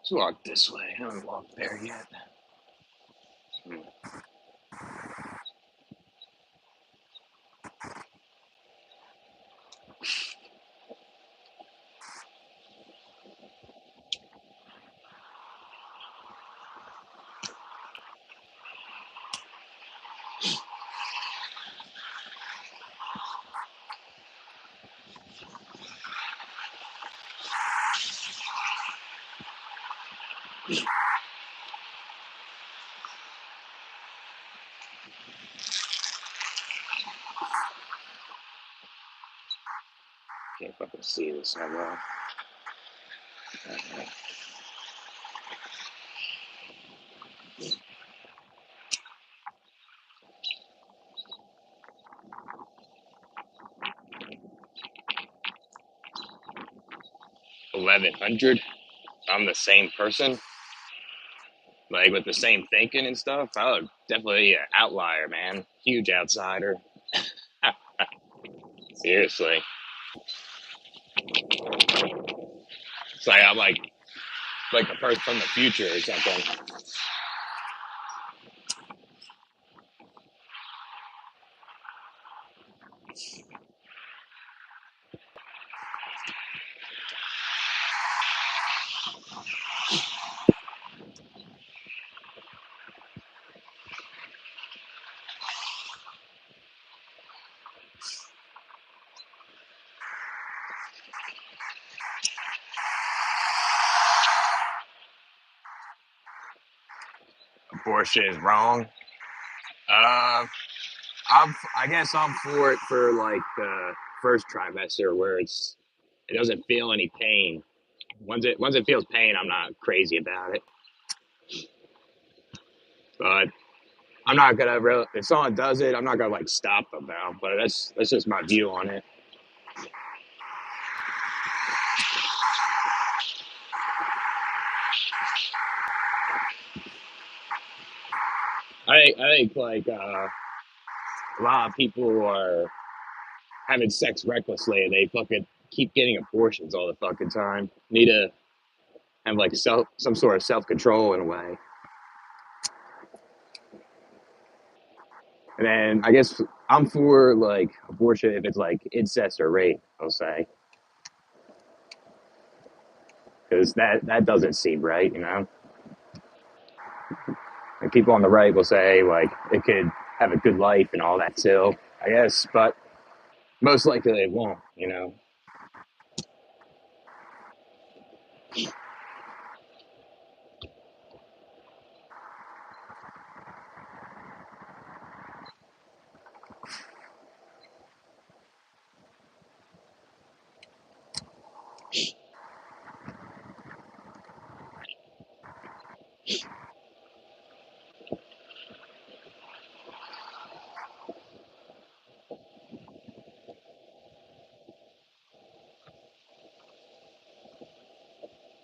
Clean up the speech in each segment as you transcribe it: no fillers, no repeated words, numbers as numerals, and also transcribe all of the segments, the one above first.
Let's walk this way. I haven't walked there yet. Hmm. 'Can't fucking see this that well. 1100. I'm the same person, like with the same thinking and stuff. I would definitely be an outlier, man. Huge outsider. Seriously, it's like I'm like the person from the future or something. Abortion is wrong. I guess I'm for it for like the first trimester where it doesn't feel any pain. Once it feels pain, I'm not crazy about it. But I'm not gonna really, if someone does it, I'm not gonna like stop them now. But that's just my view on it. I think like a lot of people are having sex recklessly and they fucking keep getting abortions all the fucking time. Need to have like some sort of self control in a way. And then I guess I'm for like abortion if it's like incest or rape. I'll say because that doesn't seem right, you know. And people on the right will say like it could have a good life and all that still, I guess, but most likely it won't, you know.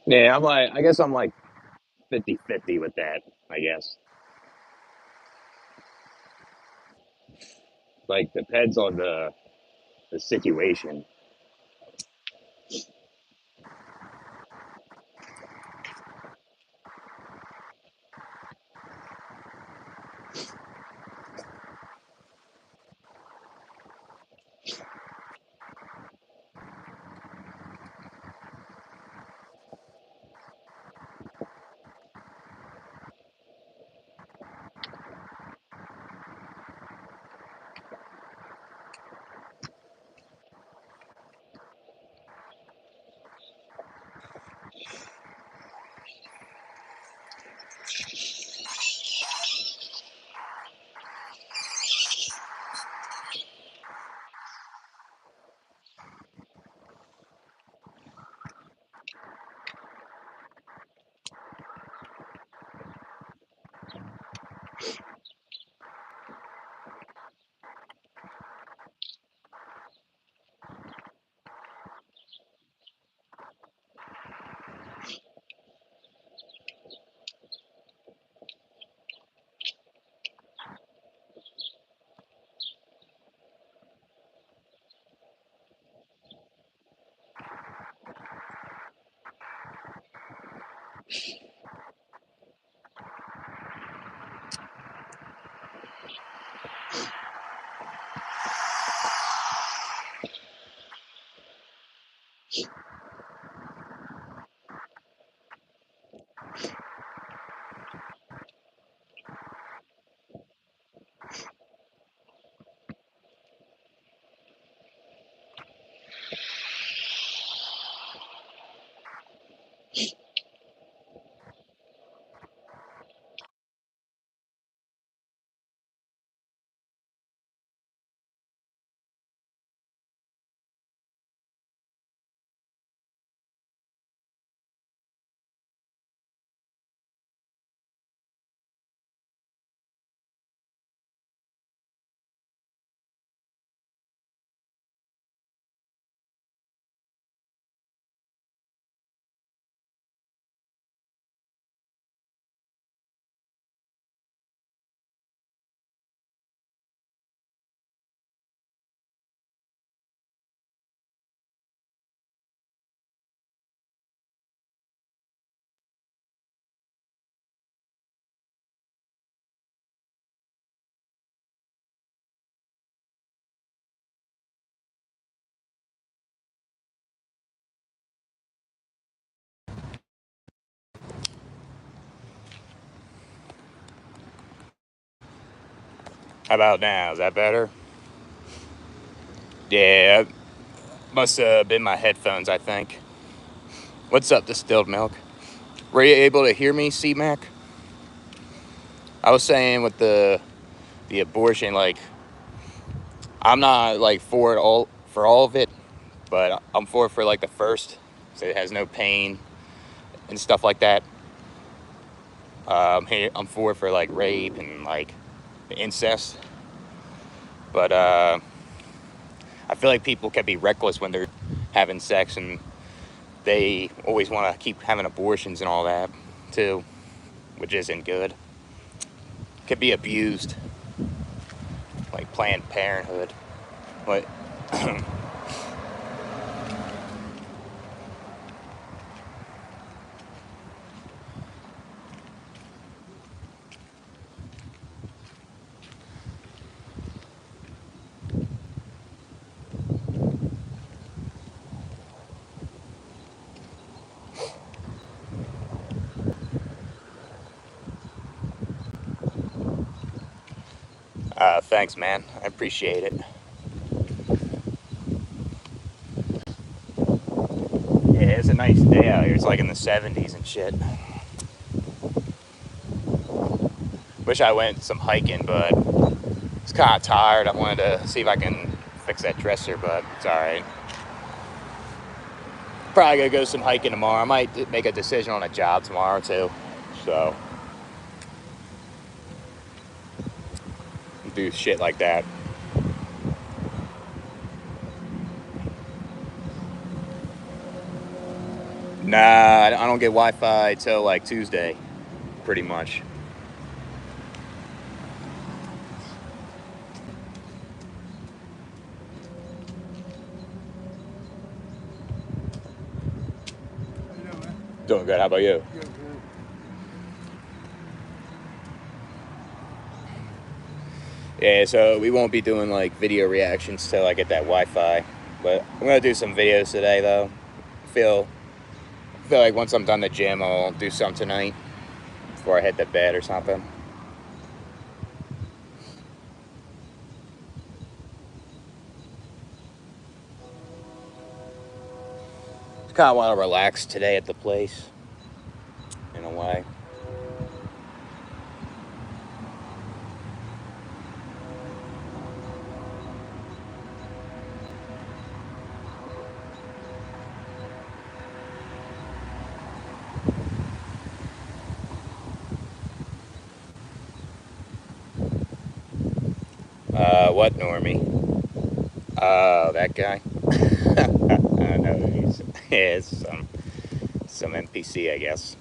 Yeah, I guess I'm like 50-50 with that, I guess. Like depends on the situation. How about now? Is that better? Yeah, must have been my headphones, I think. What's up, distilled milk? Were you able to hear me, C-Mac? I was saying with the abortion, like, I'm not like for all of it, but I'm for like the first, so it has no pain and stuff like that. I'm for like rape and like incest, but I feel like people can be reckless when they're having sex, and they always want to keep having abortions and all that too, which isn't good. Could be abused, like Planned Parenthood. But thanks, man. I appreciate it. Yeah, it's a nice day out here. It's like in the 70s and shit. Wish I went some hiking, but it's kind of tired. I wanted to see if I can fix that dresser, but it's all right. Probably gonna go some hiking tomorrow. I might make a decision on a job tomorrow too. So do shit like that. Nah, I don't get Wi-Fi till like Tuesday, pretty much. Doing good. How about you? Yeah, so we won't be doing like video reactions till I get that Wi-Fi. But I'm gonna do some videos today though. Feel feel like once I'm done the gym, I'll do some tonight before I head to bed or something. Just kind of want to relax today at the place, in a way. What normie? Oh, that guy. I know he's yeah, some NPC, I guess.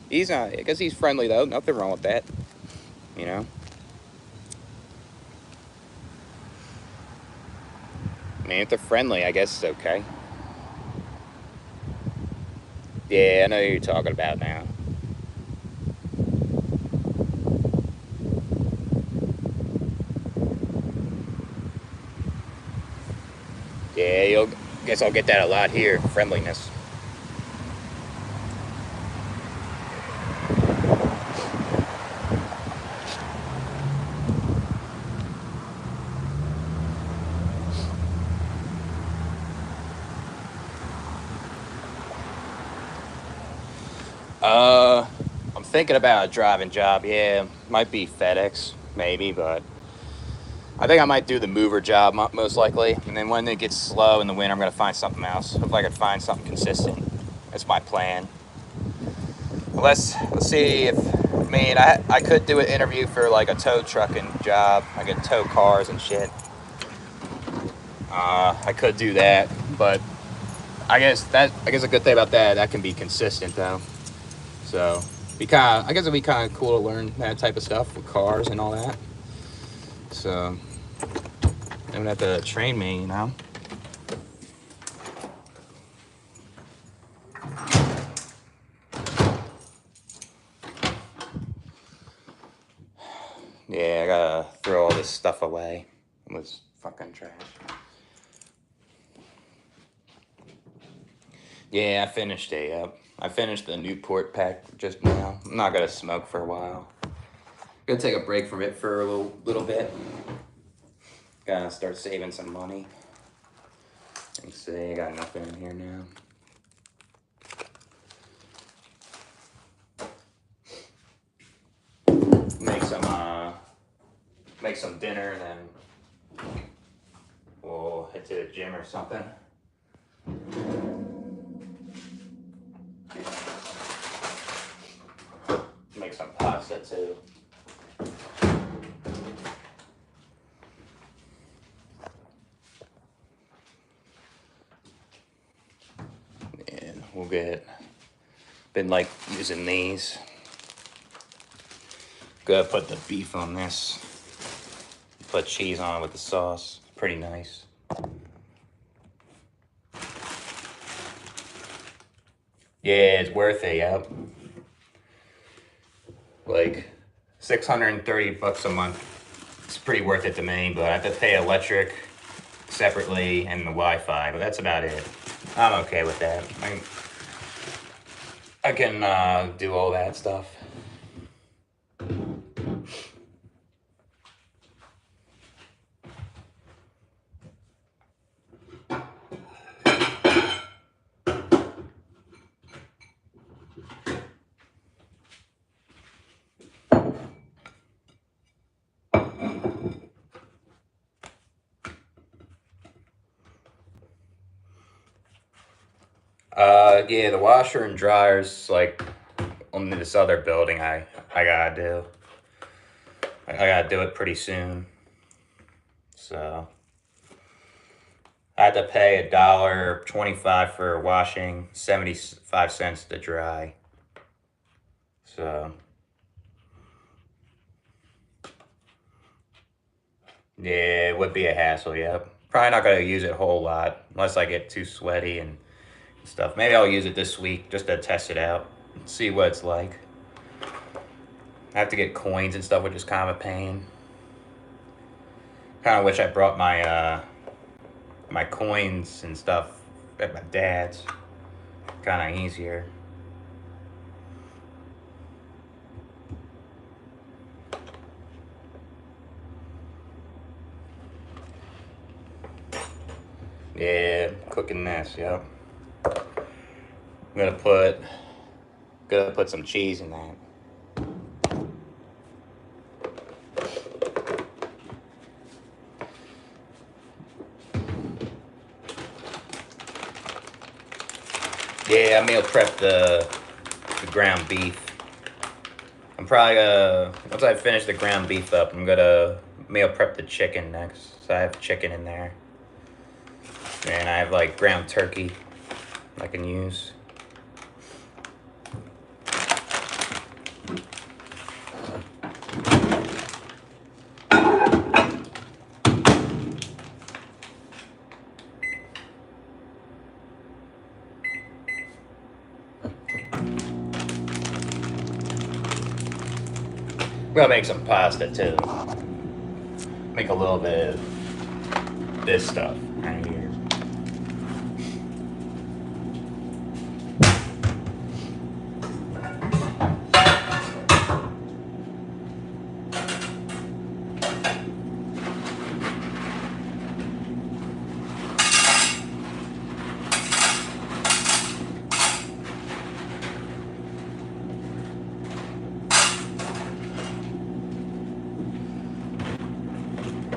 He's not. I guess he's friendly though. Nothing wrong with that. You know. I mean, if they're friendly, I guess it's okay. Yeah, I know who you're talking about now. Yeah, you'll. Guess I'll get that a lot here. Friendliness. Uh, I'm thinking about a driving job. Yeah, might be FedEx, maybe, but I think I might do the mover job most likely. And then when it gets slow in the winter, I'm gonna find something else. If I can find something consistent, that's my plan. Let's see if. I mean, I could do an interview for like a tow trucking job. I could tow cars and shit. I could do that, but I guess a good thing about that can be consistent though. So I guess it'd be kind of cool to learn that type of stuff with cars and all that. So they would have to train me, you know. Yeah, I gotta throw all this stuff away. It was fucking trash. Yeah, I finished I finished the Newport pack just now. I'm not gonna smoke for a while. Gonna take a break from it for a little bit. Gotta start saving some money. Let's see, I got nothing in here now. Make some dinner and then we'll head to the gym or something. Make some pasta too. And we'll been like using these. Gotta put the beef on this. Put cheese on it with the sauce. Pretty nice. Yeah, it's worth it, yep. Like $630 a month. It's pretty worth it to me, but I have to pay electric separately and the Wi-Fi, but that's about it. I'm okay with that. I can do all that stuff. Yeah, the washer and dryer's like on this other building I gotta do. I gotta do it pretty soon. So I had to pay $1.25 for washing, 75 cents to dry. So yeah, it would be a hassle, yep. Probably not gonna use it a whole lot unless I get too sweaty and stuff. Maybe I'll use it this week just to test it out and see what it's like. I have to get coins and stuff, which is kind of a pain. Kind of wish I brought my coins and stuff at my dad's. Kind of easier. Yeah, cooking this, yep. I'm gonna put some cheese in that. Yeah, I meal prep the ground beef. I'm probably once I finish the ground beef up, I'm gonna meal prep the chicken next. So I have chicken in there. And I have like ground turkey I can use. I'm gonna make some pasta too. Make a little bit of this stuff right here.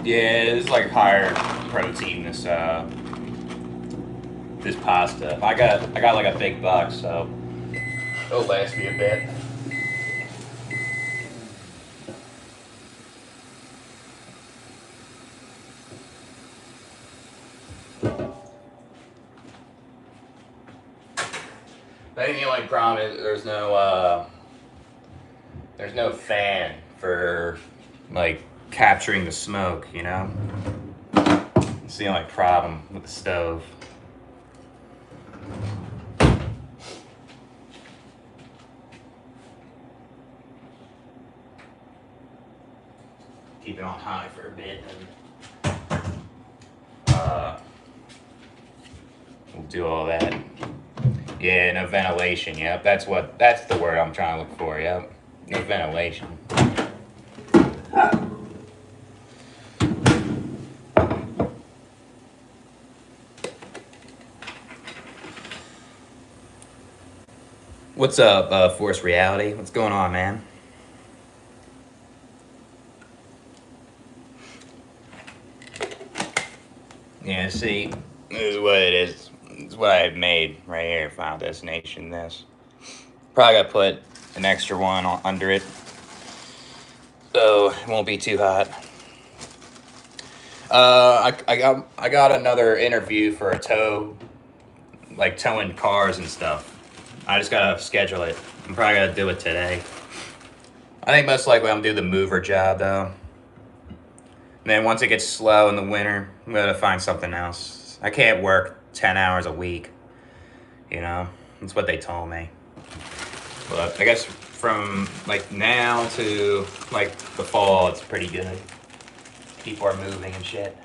Yeah, it's like higher protein this pasta. I got like a big box, so it'll last me a bit. I think the only problem is there's no fan for like capturing the smoke, you know? It's the only problem with the stove. Keep it on high for a bit and we'll do all that. Yeah, no ventilation, yep. That's the word I'm trying to look for, yep. No ventilation. What's up, Force Reality? What's going on, man? Yeah, see, this is what it is. This is what I have made right here. Final Destination. This probably got to put an extra one under it, so it won't be too hot. I got another interview for a tow, like towing cars and stuff. I just gotta schedule it. I'm probably gonna do it today. I think most likely I'm gonna do the mover job though. And then once it gets slow in the winter, I'm gonna find something else. I can't work 10 hours a week. You know, that's what they told me. But I guess from like now to like the fall, it's pretty good. People are moving and shit.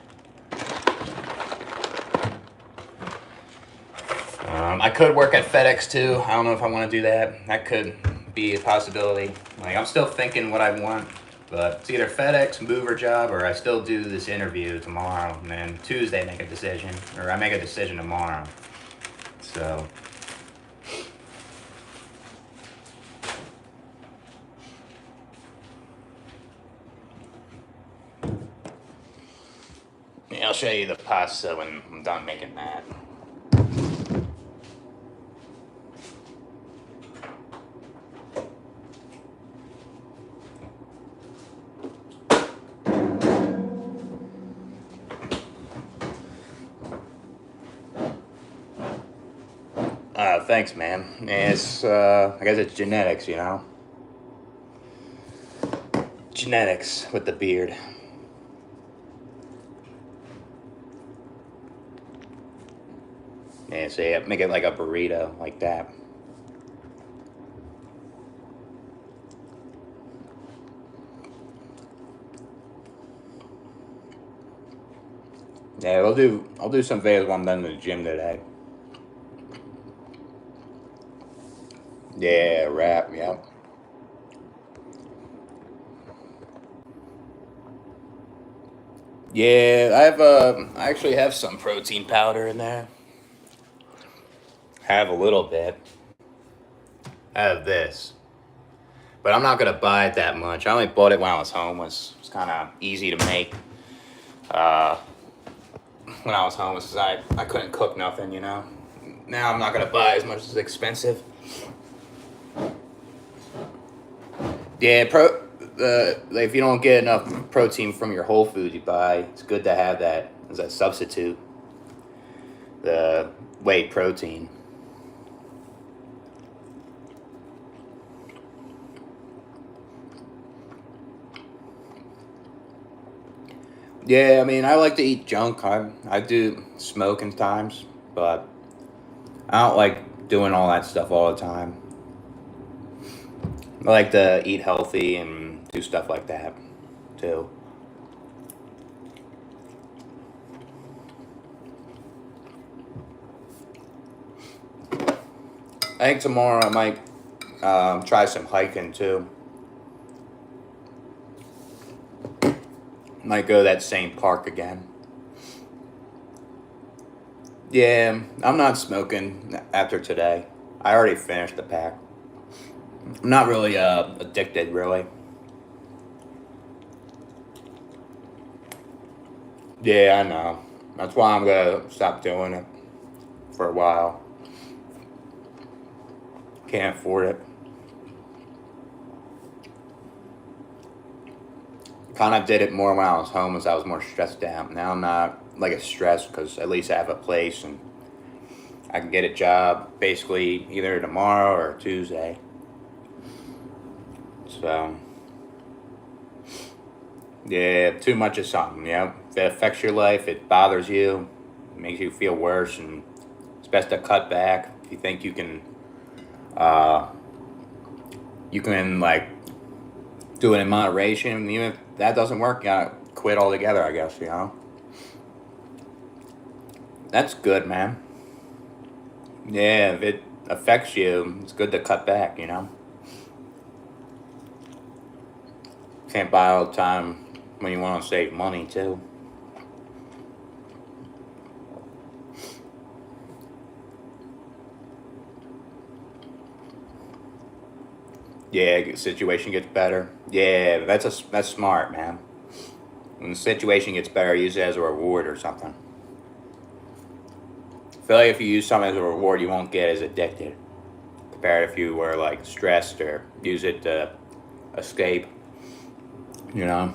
I could work at FedEx too. I don't know if I want to do that. That could be a possibility. Like I'm still thinking what I want, but it's either FedEx mover job or I still do this interview tomorrow, and then Tuesday make a decision, or I make a decision tomorrow. So. Yeah, I'll show you the pasta when I'm done making that. Thanks, man. It's, I guess it's genetics, you know? Genetics with the beard. Yeah, so yeah, make it like a burrito, like that. Yeah, I'll do some videos while I'm done in the gym today. Yeah, rap, yep. Yeah, I actually have some protein powder in there. Have a little bit. I have this. But I'm not gonna buy it that much. I only bought it when I was homeless. It's kind of easy to make. Uh, when I was homeless, I couldn't cook nothing, you know. Now I'm not gonna buy as much as it's expensive. Yeah, if you don't get enough protein from your whole food you buy, it's good to have that as a substitute. The whey protein. Yeah, I mean, I like to eat junk. I do smoke in times, but I don't like doing all that stuff all the time. I like to eat healthy and do stuff like that too. I think tomorrow I might try some hiking too. Might go to that same park again. Yeah, I'm not smoking after today. I already finished the pack. I'm not really addicted, really. Yeah, I know. That's why I'm gonna stop doing it for a while. Can't afford it. Kind of did it more when I was homeless. I was more stressed out. Now I'm not like as stressed because at least I have a place and I can get a job basically either tomorrow or Tuesday. So yeah, too much of something. Yeah, if it affects your life, it bothers you, it makes you feel worse, and it's best to cut back. If you think uh, you can like do it in moderation. Even if that doesn't work, you gotta quit altogether. I guess you know. That's good, man. Yeah, if it affects you, it's good to cut back. You know, can't buy all the time when you want to save money too. Yeah, situation gets better. Yeah, that's smart, man. When the situation gets better, use it as a reward or something. I feel like if you use something as a reward, you won't get as addicted compared if you were like stressed or use it to escape. You know.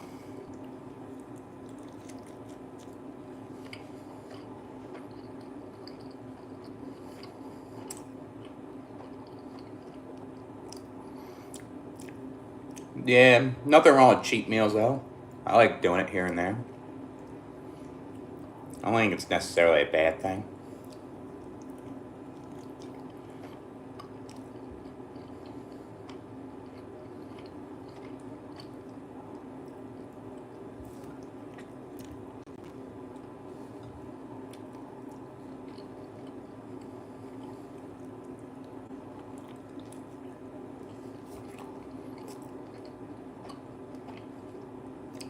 Yeah, nothing wrong with cheat meals though. I like doing it here and there. I don't think it's necessarily a bad thing.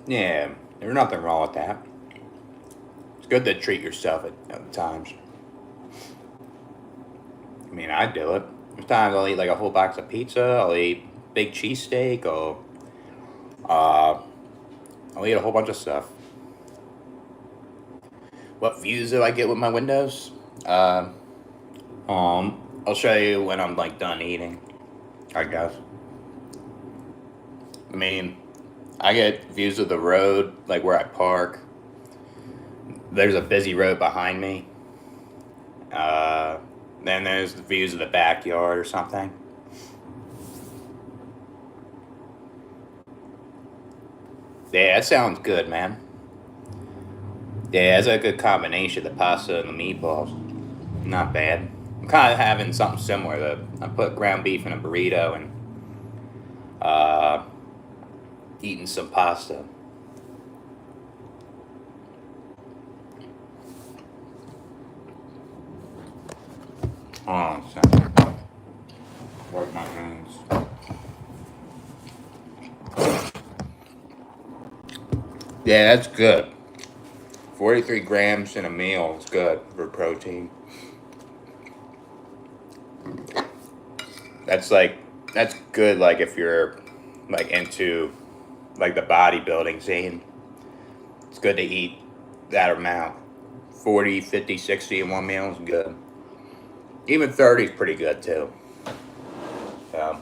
Yeah, there's nothing wrong with that. It's good to treat yourself at times. I mean, I do it. There's times I'll eat like a whole box of pizza. I'll eat big cheesesteak. Uh, I'll eat a whole bunch of stuff. What views do I get with my windows? I'll show you when I'm like done eating. I guess. I mean, I get views of the road, like where I park. There's a busy road behind me. Uh, then there's the views of the backyard or something. Yeah, that sounds good, man. Yeah, that's a good combination, the pasta and the meatballs. Not bad. I'm kind of having something similar. I put ground beef in a burrito and uh, eating some pasta. Oh, sorry. Wipe my hands. Yeah, that's good. 43 grams in a meal is good for protein. That's like, that's good, like if you're like into like the bodybuilding scene. It's good to eat that amount. 40, 50, 60 in one meal is good. Even 30 is pretty good too. So,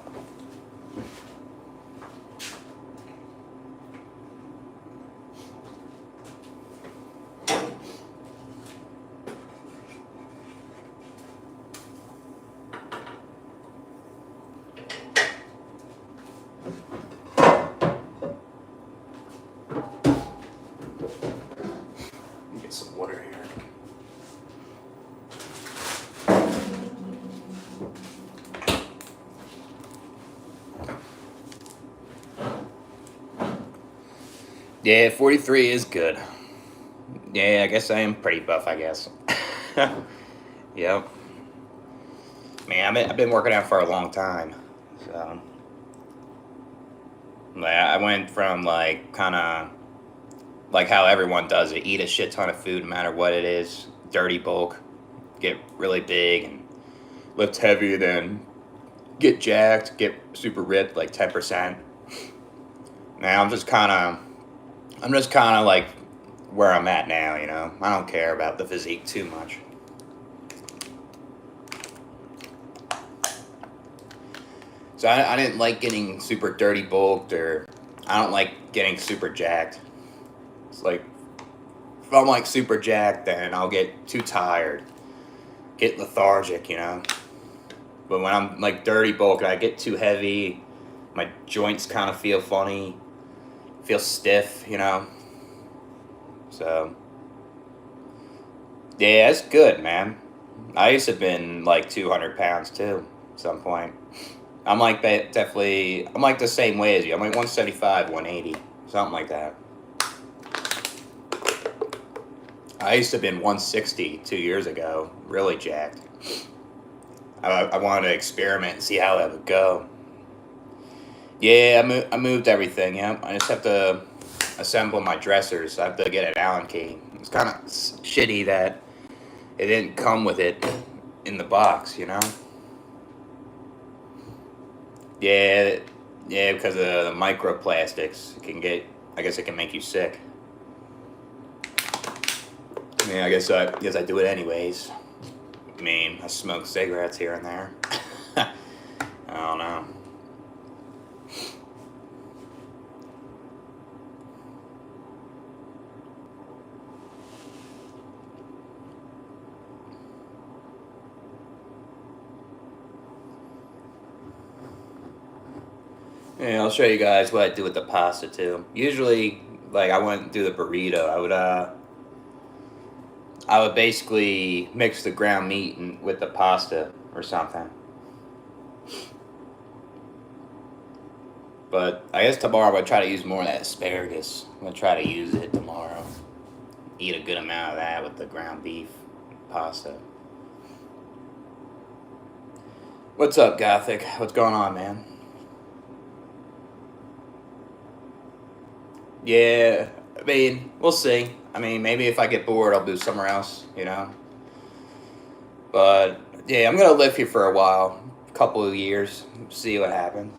get some water here. Yeah, 43 is good. Yeah, I guess I am pretty buff, I guess. Yep. Man, I've been working out for a long time. So, like, I went from like kind of like how everyone does it, eat a shit ton of food no matter what it is, dirty bulk, get really big and lift heavy, then get jacked, get super ripped, like 10%. Now I'm just kind of like where I'm at now, you know. I don't care about the physique too much. So I didn't like getting super dirty bulked, or I don't like getting super jacked. It's like if I'm like super jacked, then I'll get too tired, get lethargic, you know. But when I'm like dirty bulk, I get too heavy. My joints kind of feel funny, feel stiff, you know. So yeah, it's good, man. I used to have been like 200 pounds too at some point. I'm like definitely. I'm like the same way as you. I'm like 175, 180, something like that. I used to have been 160 2 years ago, really jacked. I wanted to experiment and see how that would go. Yeah, I moved everything. Yeah, I just have to assemble my dressers. I have to get an Allen key. It's kind of shitty that it didn't come with it in the box, you know. Yeah, Yeah, because of the microplastics, it can get. I guess it can make you sick. Yeah, I guess I do it anyways. I mean, I smoke cigarettes here and there. I don't know. Yeah, I'll show you guys what I do with the pasta too. Usually, like I wouldn't do the burrito. I would basically mix the ground meat with the pasta or something. But I guess tomorrow I'm gonna try to use more of that asparagus. I'm gonna try to use it tomorrow. Eat a good amount of that with the ground beef pasta. What's up, Gothic? What's going on, man? Yeah, I mean, we'll see. I mean, maybe if I get bored, I'll move somewhere else, you know? But yeah, I'm gonna live here for a while, a couple of years, see what happens.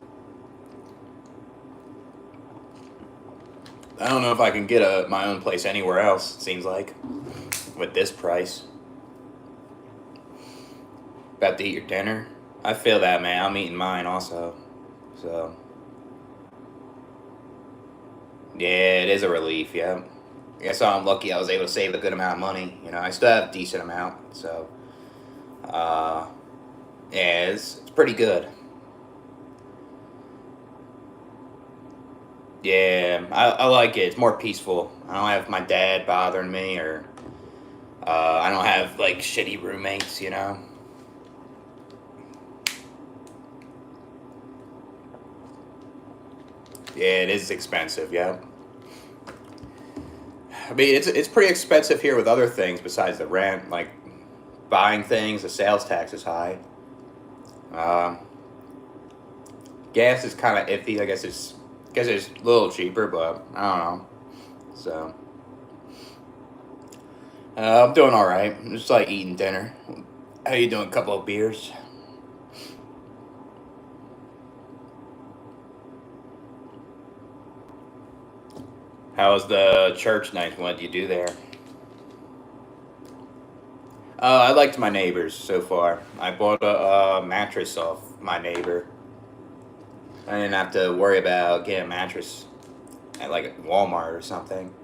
I don't know if I can get my own place anywhere else. It seems like with this price. About to eat your dinner. I feel that, man. I'm eating mine also. So yeah, it is a relief. Yeah, I guess I'm lucky. I was able to save a good amount of money. You know, I still have a decent amount. So uh, yeah, it's pretty good. Yeah, I like it. It's more peaceful. I don't have my dad bothering me, or I don't have like shitty roommates. You know. Yeah, it is expensive. Yeah. I mean, it's pretty expensive here with other things besides the rent. Like buying things, the sales tax is high. Um, gas is kind of iffy. I guess it's a little cheaper, but I don't know. So I'm doing all right. I'm just like eating dinner. How you doing? A couple of beers. How was the church night? What did you do there? I liked my neighbors so far. I bought a mattress off my neighbor. I didn't have to worry about getting a mattress at like Walmart or something.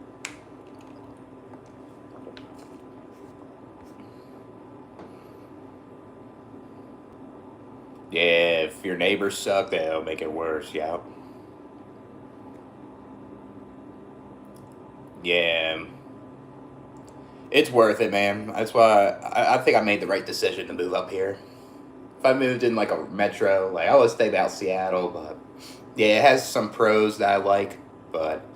Yeah, if your neighbors suck, that'll make it worse. Yeah. Yeah. It's worth it, man. That's why I think I made the right decision to move up here. If I moved in like a metro, like I would stay about Seattle, but yeah, it has some pros that I like, but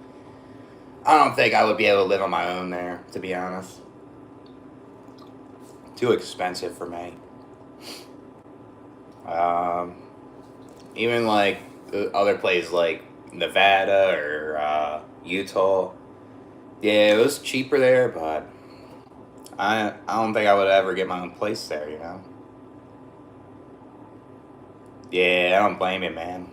I don't think I would be able to live on my own there, to be honest. Too expensive for me. Um, Even like the other places like Nevada or Utah, yeah, it was cheaper there, but I don't think I would ever get my own place there, you know? Yeah, I don't blame you, man.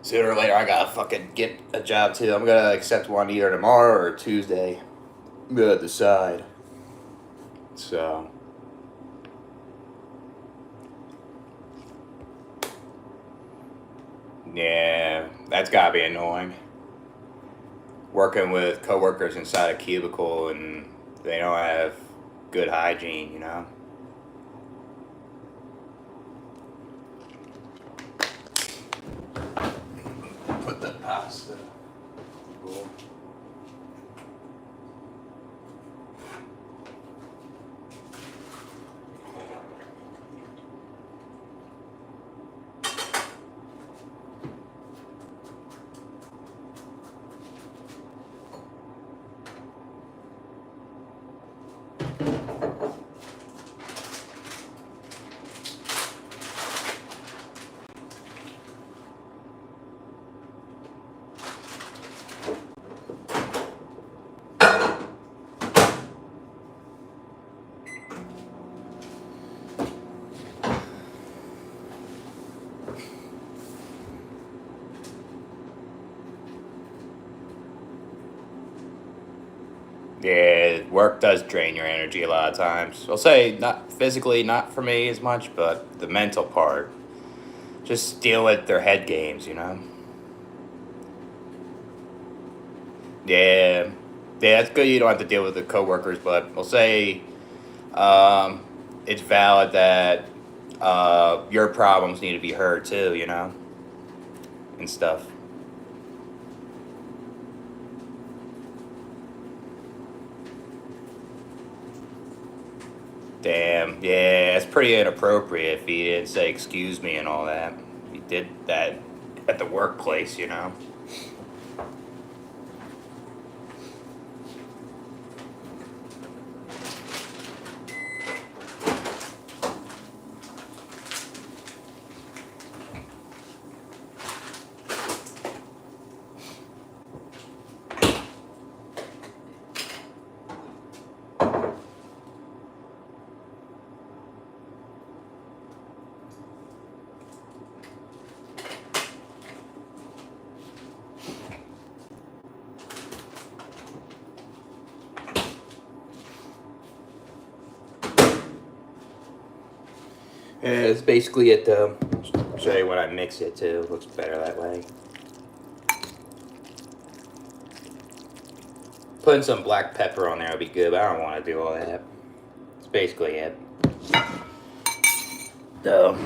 Sooner or later, I gotta fucking get a job too. I'm gonna accept one either tomorrow or Tuesday. I'm gonna decide. So, yeah, that's gotta be annoying. Working with coworkers inside a cubicle and they don't have good hygiene, you know? Put the pasta. Cool. Yeah, work does drain your energy a lot of times. I'll say not physically, not for me as much, but the mental part. Just deal with their head games, you know? Yeah. Yeah, it's good you don't have to deal with the coworkers, but I'll say um, it's valid that your problems need to be heard too, you know? And stuff. Damn, yeah, it's pretty inappropriate if he didn't say excuse me and all that. He did that at the workplace, you know? Yeah, it's basically it though. Show you when I mix it too. It looks better that way. Putting some black pepper on there would be good, but I don't want to do all that. It's basically it. So,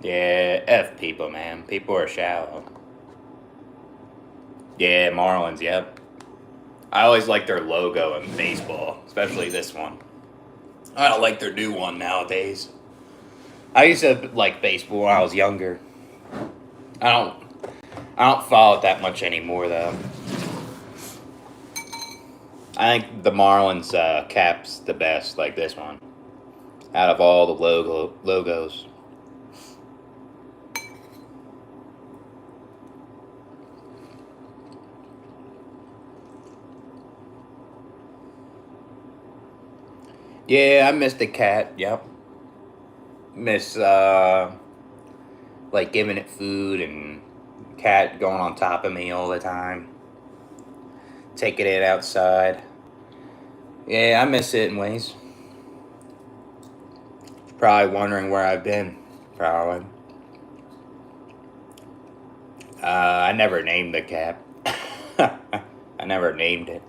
yeah, F people, man. People are shallow. Yeah, Marlins, yep. I always like their logo in baseball, especially this one. I don't like their new one nowadays. I used to like baseball when I was younger. I don't I don't follow it that much anymore though. I think the Marlins cap's the best, like this one, out of all the logos. Yeah, I miss the cat. Yep, miss like giving it food and cat going on top of me all the time, taking it outside. Yeah, I miss it in ways. Probably wondering where I've been. Probably. I never named the cat. I never named it.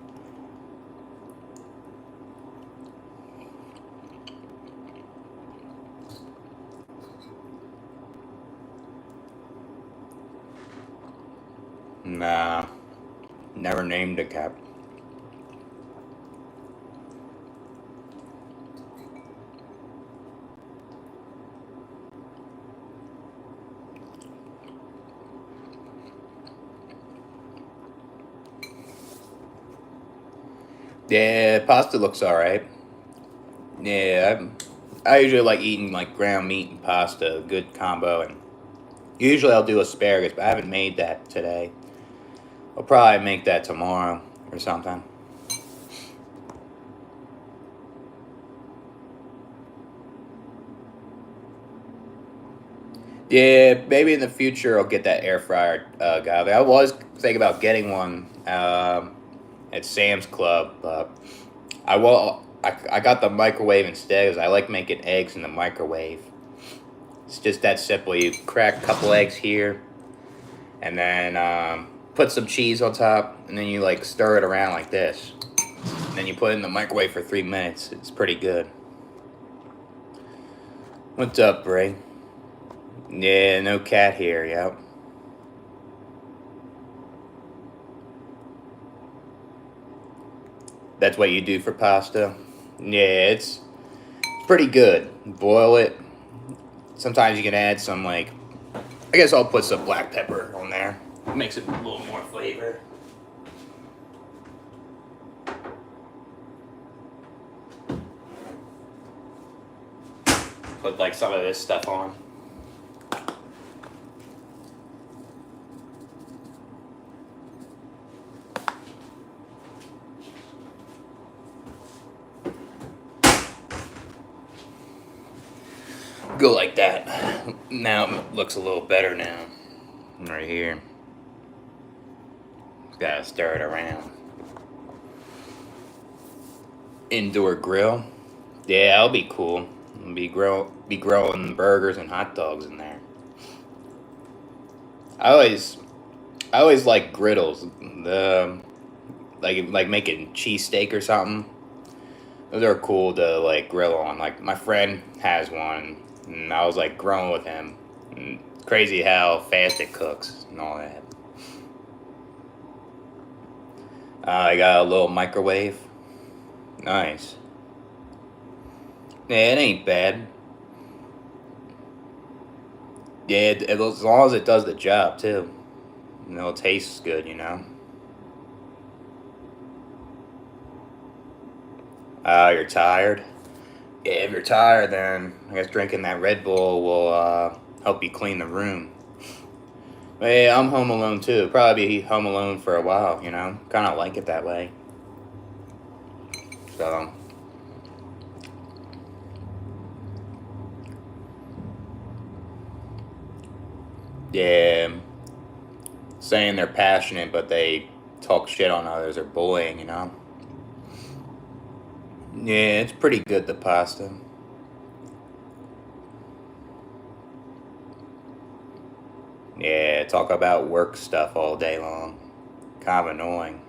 Nah, never named a cat. Yeah, pasta looks alright. Yeah, I usually like eating like ground meat and pasta, good combo, and usually I'll do asparagus, but I haven't made that today. I'll probably make that tomorrow or something. Yeah, maybe in the future I'll get that air fryer guy. I was thinking about getting one at Sam's Club, but I got the microwave instead because I like making eggs in the microwave. It's just that simple. You crack a couple eggs here, and then put some cheese on top, and then you like stir it around like this. And then you put it in the microwave for 3 minutes. It's pretty good. What's up, Ray? Yeah, no cat here. Yep. That's what you do for pasta. Yeah, it's pretty good. Boil it. Sometimes you can add some like. I guess I'll put some black pepper on there. It makes it a little more flavor. Put like some of this stuff on. Go like that. Now it looks a little better now. Right here. Gotta stir it around. Indoor grill. Yeah, that'll be cool. Be growing burgers and hot dogs in there. I always I always like griddles. The like making cheesesteak or something. Those are cool to like grill on. Like my friend has one, and I was like growing with him. And crazy how fast it cooks and all that. I got a little microwave. Nice. Yeah, it ain't bad. Yeah, as long as it does the job too. It tastes good, You're tired? Yeah, if you're tired, then I guess drinking that Red Bull will help you clean the room. But yeah, I'm home alone too. Probably be home alone for a while, Kind of like it that way. So, yeah, saying they're passionate, but they talk shit on others or bullying. Yeah, it's pretty good, the pasta. Yeah, talk about work stuff all day long. Kind of annoying.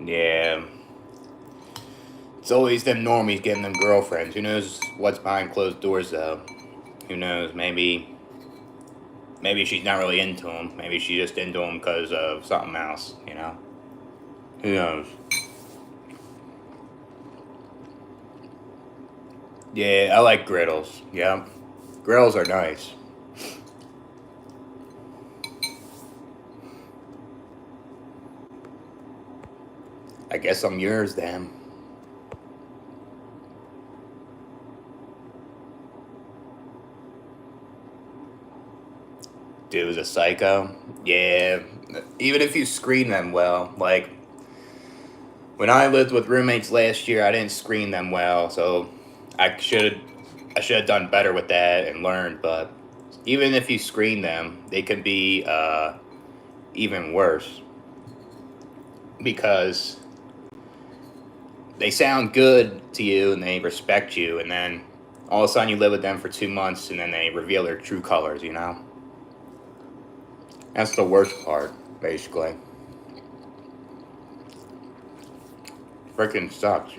Yeah. It's always them normies getting them girlfriends. Who knows what's behind closed doors, though? Who knows? Maybe she's not really into him. Maybe she's just into him because of something else. Who knows? Yeah, I like griddles. Yeah. Grills are nice. I guess I'm yours then. Dude's a psycho. Yeah. Even if you screen them well, like when I lived with roommates last year, I didn't screen them well, so I should I should have done better with that and learned. But even if you screen them, they could be even worse because they sound good to you and they respect you, and then all of a sudden you live with them for 2 months and then they reveal their true colors. That's the worst part, basically. Freaking sucks.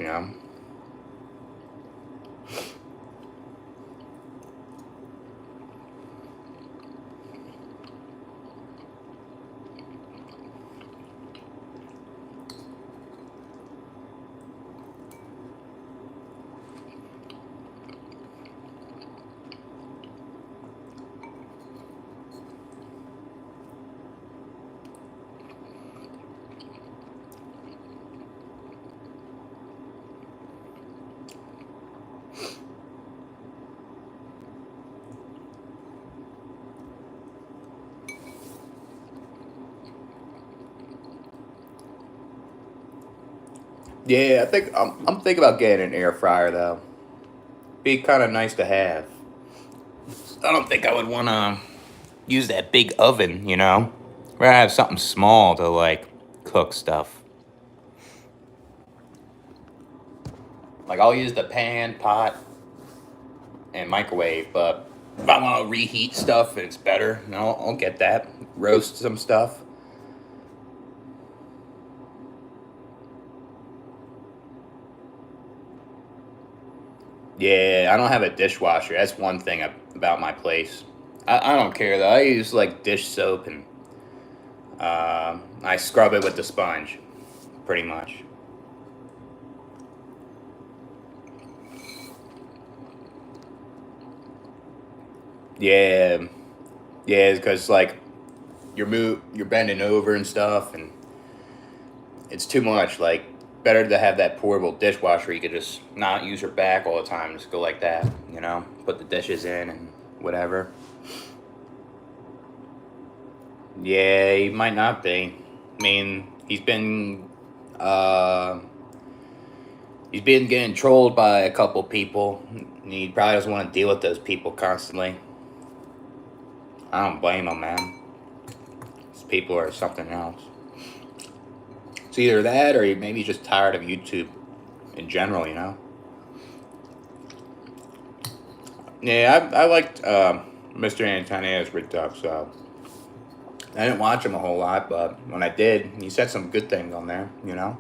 Yeah, I think I'm thinking about getting an air fryer though. Be kind of nice to have. I don't think I would want to use that big oven. Rather have something small to like cook stuff. Like I'll use the pan, pot, and microwave, but if I want to reheat stuff, it's better. No, I'll get that. Roast some stuff. Yeah, I don't have a dishwasher. That's one thing about my place. I don't care though. I use like dish soap and I scrub it with the sponge, pretty much. Yeah, yeah, because like you're bending over and stuff, and it's too much. Like better to have that portable dishwasher. You could just not use your back all the time. Just go like that. Put the dishes in and whatever. Yeah, he might not be. I mean, he's been uh, He's been getting trolled by a couple people. And he probably doesn't want to deal with those people constantly. I don't blame him, man. These people are something else. It's either that or maybe he's just tired of YouTube in general, you know? Yeah, I liked Mr. Antonio's Redux, so I didn't watch him a whole lot, but when I did, he said some good things on there, you know?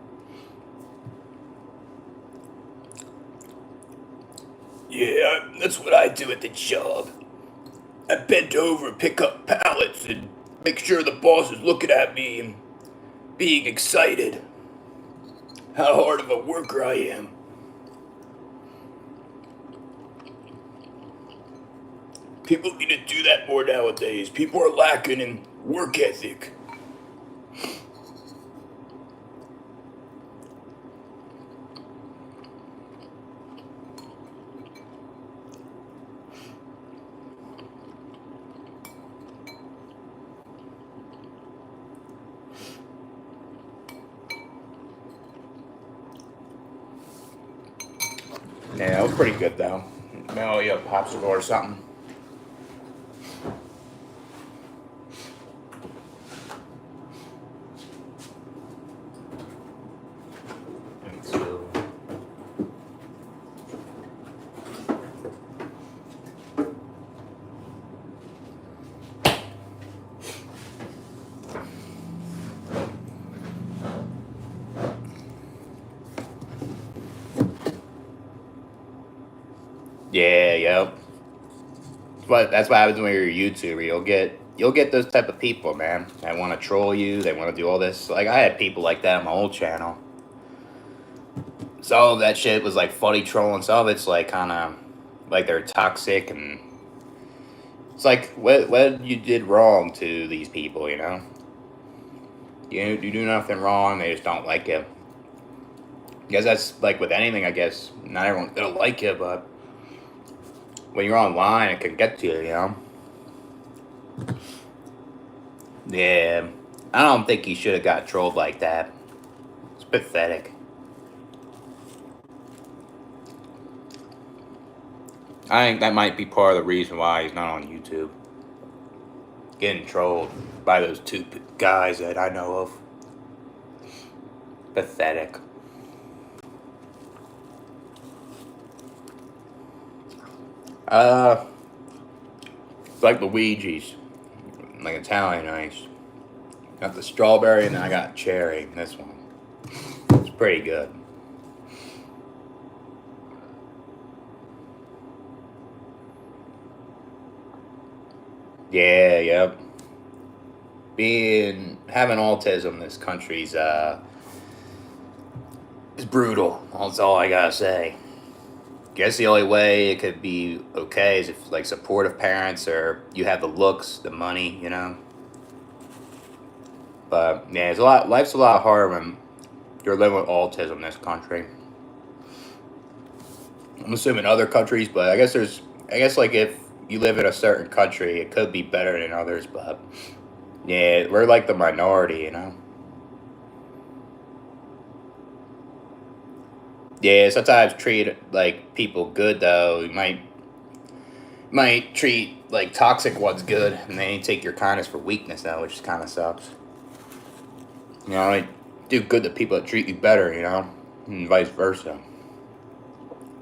Yeah, that's what I do at the job. I bend over, pick up pallets, and make sure the boss is looking at me and being excited. How hard of a worker I am. People need to do that more nowadays. People are lacking in work ethic. Yeah, that was pretty good though. Maybe a popsicle or something. Yeah, yep. But that's what happens when you're a YouTuber. You'll get those type of people, man. That want to troll you. They want to do all this. Like I had people like that on my old channel. Some of that shit was like funny trolling. Some of it's like kind of like they're toxic and it's like what you did wrong to these people, you know. You do nothing wrong. They just don't like you. I guess that's like with anything. I guess not everyone's gonna like you, but when you're online, it can get to you, you know. Yeah, I don't think he should have got trolled like that. It's pathetic. I think that might be part of the reason why he's not on YouTube. Getting trolled by those two guys that I know of. Pathetic. Uh, it's like Luigi's, like Italian ice. Got the strawberry and then I got cherry. This one, it's pretty good. Yeah, yep. Being having autism in this country's is brutal. That's all I gotta say. Guess the only way it could be okay is if like supportive parents or you have the looks, the money, you know. But yeah, it's a lot. Life's a lot harder when you're living with autism in this country. I'm assuming other countries, but I guess there's. I guess like if you live in a certain country, it could be better than others. But yeah, we're like the minority, you know. Yeah, sometimes treat like people good though. You might treat like toxic ones good, and they take your kindness for weakness though, which kind of sucks. You know, like, do good to people that treat you better, you know, and vice versa.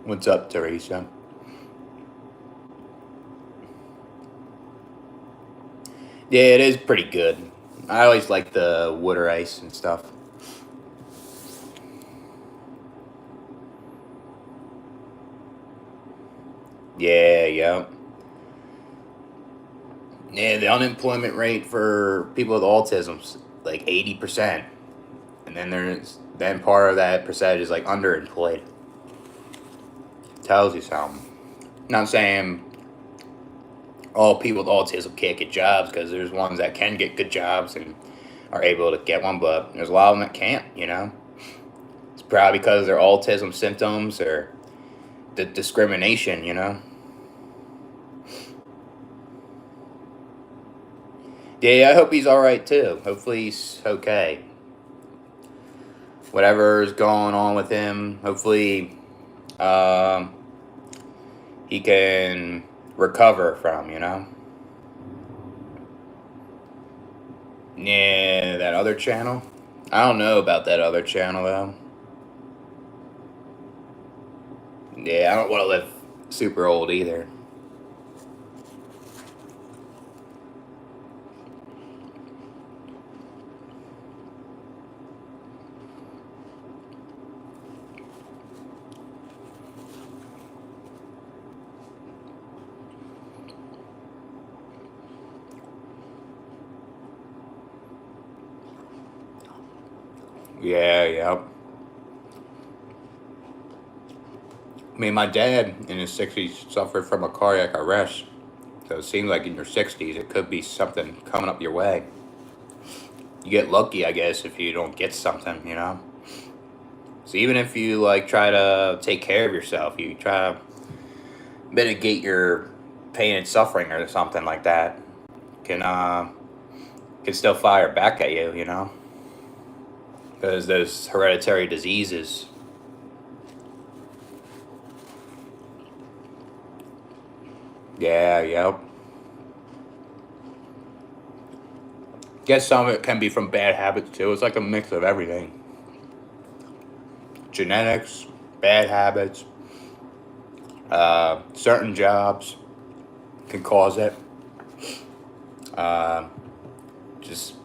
What's up, Teresa? Yeah, it is pretty good. I always like the water ice and stuff. Yeah, yeah. Yeah, the unemployment rate for people with autism's like 80%. And then part of that percentage is like underemployed. Tells you something. Not saying all people with autism can't get jobs because there's ones that can get good jobs and are able to get one, but there's a lot of them that can't, you know? It's probably because of their autism symptoms or the discrimination, you know? Yeah, I hope he's alright too. Hopefully he's okay. whatever's going on with him, hopefully um, he can recover from, you know? Yeah, that other channel? I don't know about that other channel, though. Yeah, I don't want to live super old either. Yeah, yep. I mean, my dad in his 60s suffered from a cardiac arrest. So it seems like in your 60s, it could be something coming up your way. You get lucky, I guess, if you don't get something, you know? So even if you, like, try to take care of yourself, you try to mitigate your pain and suffering or something like that, can, uh, can still fire back at you, you know? Because those hereditary diseases. Yeah, yep. Guess some of it can be from bad habits too. It's like a mix of everything. Genetics, bad habits, certain jobs can cause it. Uh, just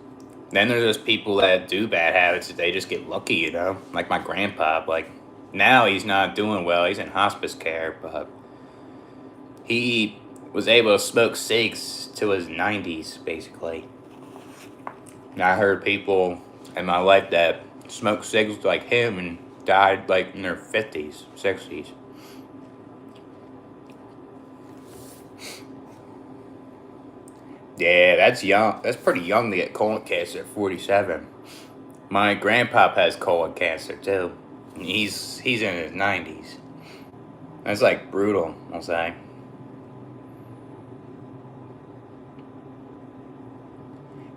then there's just people that do bad habits that they just get lucky, you know. Like my grandpa, like now he's not doing well. He's in hospice care, but he was able to smoke cigs to his 90s, basically. And I heard people in my life that smoked cigs like him and died like in their 50s, 60s. Yeah, that's young. That's pretty young to get colon cancer at 47. My grandpop has colon cancer too. He's in his 90s. That's like brutal, I'll say.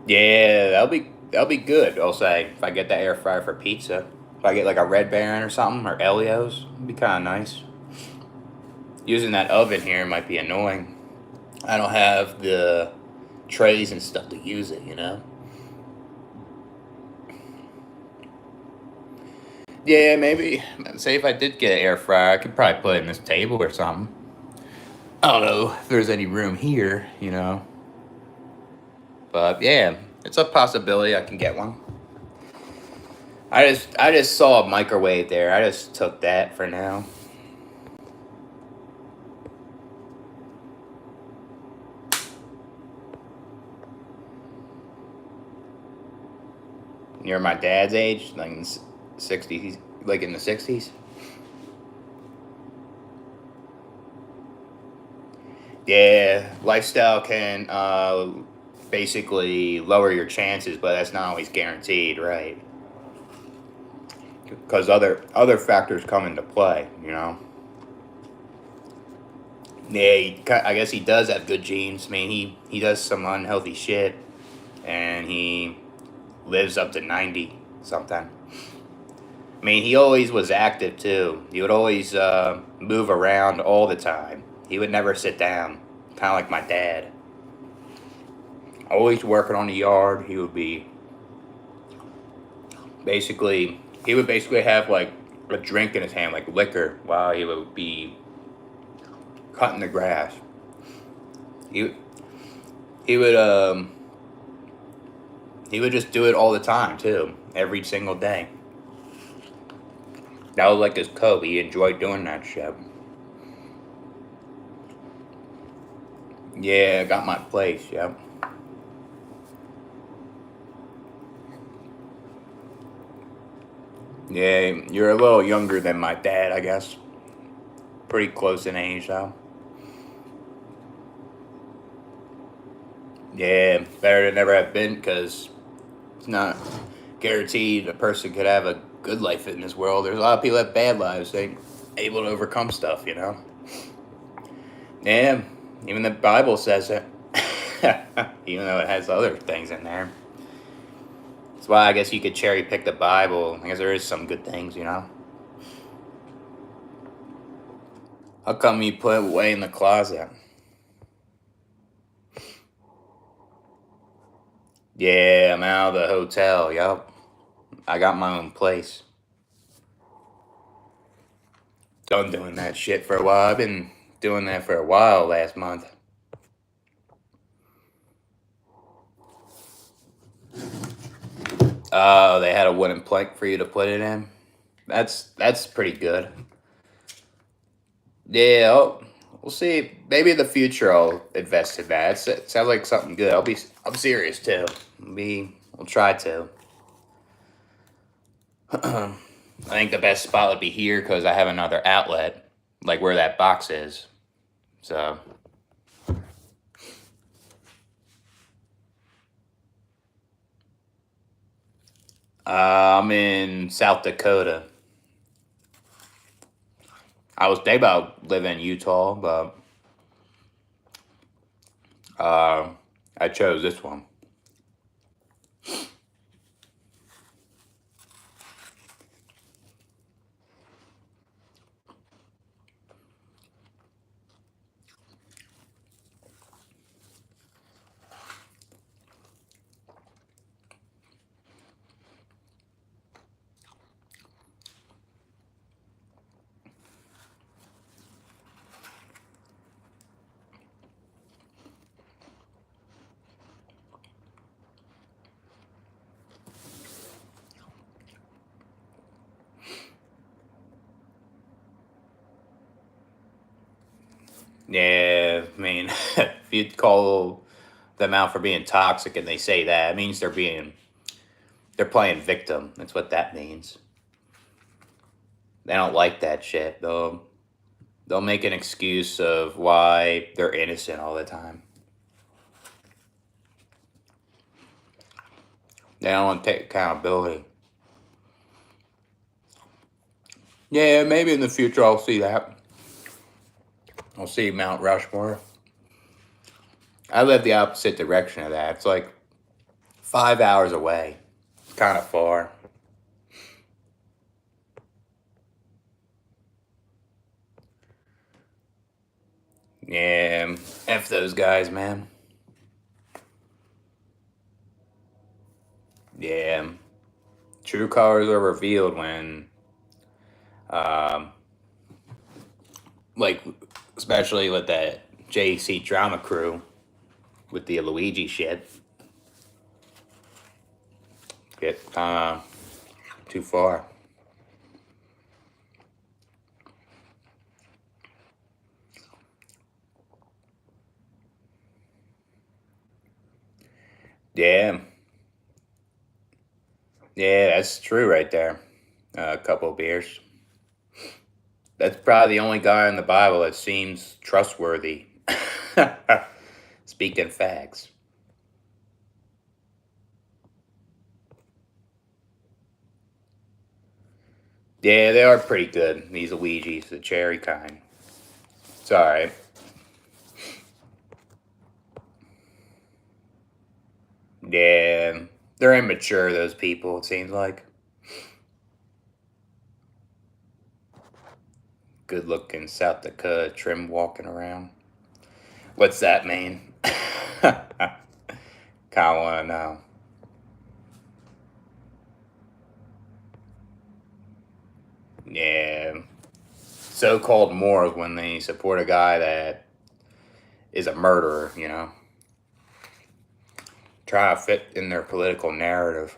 Yeah, that'll be good, I'll say. If I get that air fryer for pizza. If I get like a Red Baron or something, or Elio's, it'd be kind of nice. Using that oven here might be annoying. I don't have the trays and stuff to use it, you know? Yeah, maybe. Say if I did get an air fryer, I could probably put it in this table or something. I don't know if there's any room here, you know? But yeah, it's a possibility I can get one. I just saw a microwave there. I just took that for now. You're my dad's age, like in the 60s, like in the 60s. Yeah, lifestyle can basically lower your chances, but that's not always guaranteed, right? Because other factors come into play, you know. Yeah, I guess he does have good genes. I mean, he does some unhealthy shit, and he lives up to 90 something. I mean, he always was active too. He would always move around all the time. He would never sit down, kind of like my dad. Always working on the yard. He would basically have like a drink in his hand, like liquor, while he would be cutting the grass. He he would he would just do it all the time too, every single day. That was like his Kobe. He enjoyed doing that shit. Yeah, I got my place. Yep. Yeah, you're a little younger than my dad, I guess. Pretty close in age, though. Yeah, better than never have been, because it's not guaranteed a person could have a good life in this world. There's a lot of people that have bad lives. They ain't able to overcome stuff, you know? Yeah, even the Bible says it. Even though it has other things in there. That's why I guess you could cherry pick the Bible. I guess there is some good things, you know. How come you put it away in the closet? Yeah, I'm out of the hotel. Yup. I got my own place. Done doing that shit for a while. I've been doing that for a while last month. Oh, they had a wooden plank for you to put it in. That's pretty good. Yeah, we'll see. Maybe in the future I'll invest in that. It sounds like something good. I'm serious too. I'll try to. I think the best spot would be here because I have another outlet, like where that box is. So. I'm in South Dakota. I was thinking about living in Utah, but I chose this one. Yeah, I mean, if you call them out for being toxic and they say that, it means they're playing victim. That's what that means. They don't like that shit. They'll make an excuse of why they're innocent all the time. They don't want to take accountability. Yeah, maybe in the future I'll see that. I'll see Mount Rushmore. I live the opposite direction of that. It's like 5 hours away. It's kind of far. Yeah, F those guys, man. Yeah. True colors are revealed when, um, like, especially with that JC drama crew with the Luigi shit. Get too far. Yeah. Yeah, that's true right there. A couple of beers. That's probably the only guy in the Bible that seems trustworthy. Speaking facts. Yeah, they are pretty good. These Luigi's, the cherry kind. It's alright. Yeah, they're immature, those people, it seems like. Good looking South Dakota trim walking around. What's that mean? Kinda wanna know. Yeah. So called morals when they support a guy that is a murderer, you know? Try to fit in their political narrative.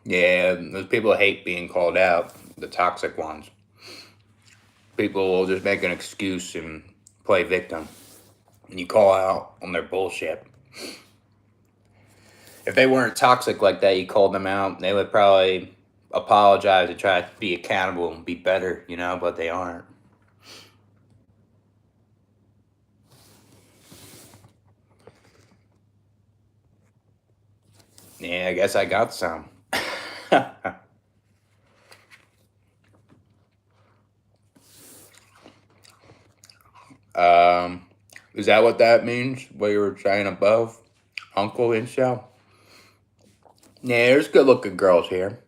Yeah, those people hate being called out, the toxic ones. People will just make an excuse and play victim. And you call out on their bullshit. If they weren't toxic like that, you called them out, they would probably apologize and try to be accountable and be better, you know, but they aren't. Yeah, I guess I got some. Is that what that means? What you were saying above? Uncle incel? Yeah, there's good looking girls here.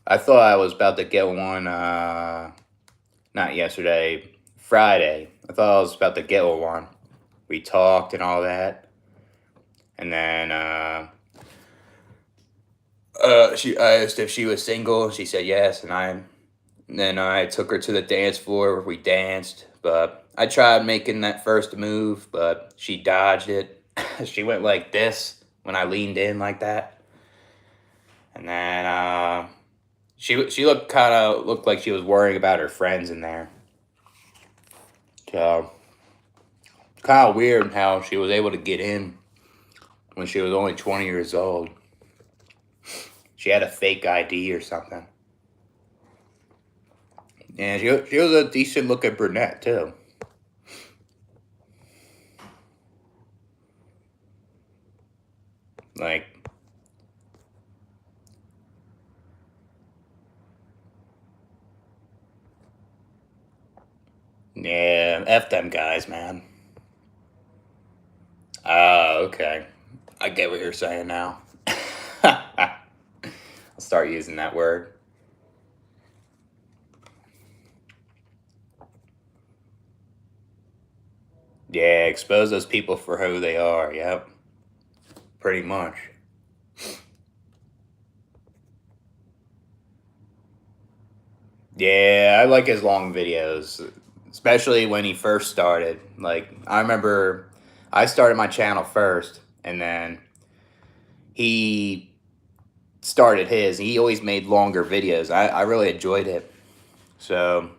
I thought I was about to get one, not yesterday, Friday. I thought I was about to get one. We talked and all that. And then, she I asked if she was single. She said yes, and then I took her to the dance floor. We danced, but I tried making that first move, but she dodged it. She went like this when I leaned in like that, and then she looked like she was worrying about her friends in there. So kind of weird how she was able to get in when she was only 20 years old. She had a fake ID or something. And she was a decent looking brunette too. Like, yeah, F them guys, man. Okay. I get what you're saying now. I'll start using that word. Yeah, expose those people for who they are. Yep. Pretty much. Yeah, I like his long videos, especially when he first started. Like, I remember I started my channel first, and then he started his. He always made longer videos. I really enjoyed it. So,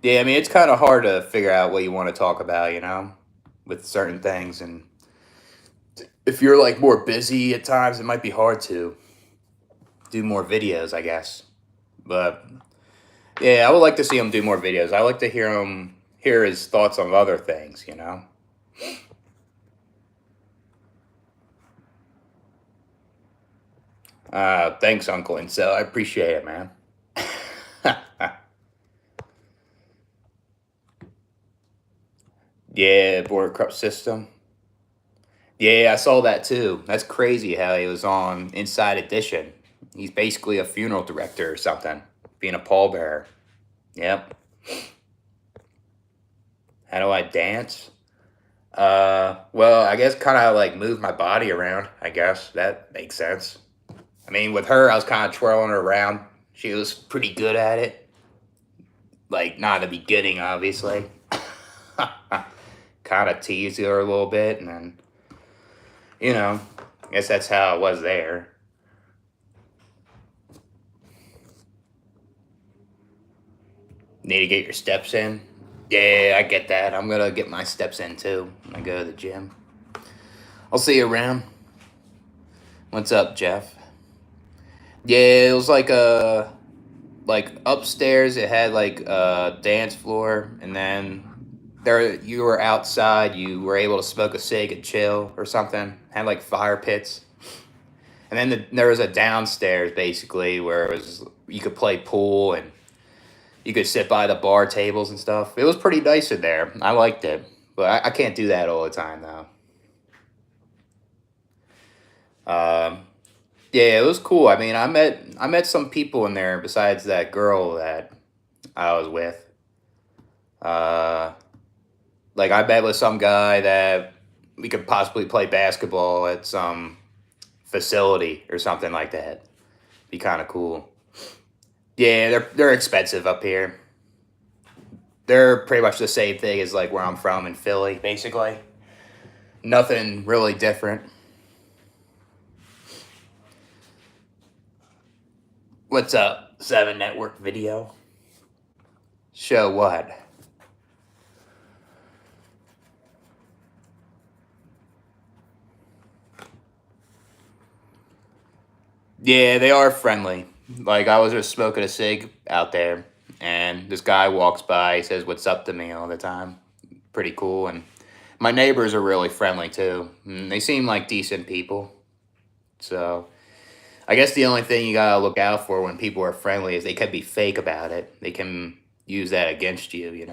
yeah, I mean, it's kind of hard to figure out what you want to talk about, with certain things. And if you're like more busy at times, it might be hard to do more videos, I guess. But yeah, I would like to see him do more videos. I like to hear his thoughts on other things. Thanks, Uncle Incel. I appreciate it, man. Yeah, border corrupt system. Yeah, I saw that too. That's crazy how he was on Inside Edition. He's basically a funeral director or something, being a pallbearer. Yep. How do I dance? Well, I guess kind of like move my body around. I guess that makes sense. I mean, with her, I was kind of twirling her around. She was pretty good at it. Like, not at the beginning, obviously. Kind of teased her a little bit, and then, I guess that's how it was there. Need to get your steps in. Yeah, I get that. I'm gonna get my steps in too when I go to the gym. I'll see you around. What's up, Jeff? Yeah, it was like upstairs. It had like a dance floor, and then there you were outside. You were able to smoke a cig and chill or something. Had like fire pits, and then there was a downstairs basically where it was you could play pool and you could sit by the bar tables and stuff. It was pretty nice in there. I liked it, but I can't do that all the time though. Um, yeah, it was cool. I mean, I met some people in there besides that girl that I was with. Uh, like I met with some guy that we could possibly play basketball at some facility or something like that. Be kind of cool. Yeah, they're expensive up here. They're pretty much the same thing as like where I'm from in Philly, basically. Nothing really different. What's up, Seven Network Video? Show what? Yeah, they are friendly. Like I was just smoking a cig out there, and this guy walks by, he says "What's up" to me all the time. Pretty cool, and my neighbors are really friendly too. They seem like decent people. So I guess the only thing you gotta look out for when people are friendly is they can be fake about it. They can use that against you.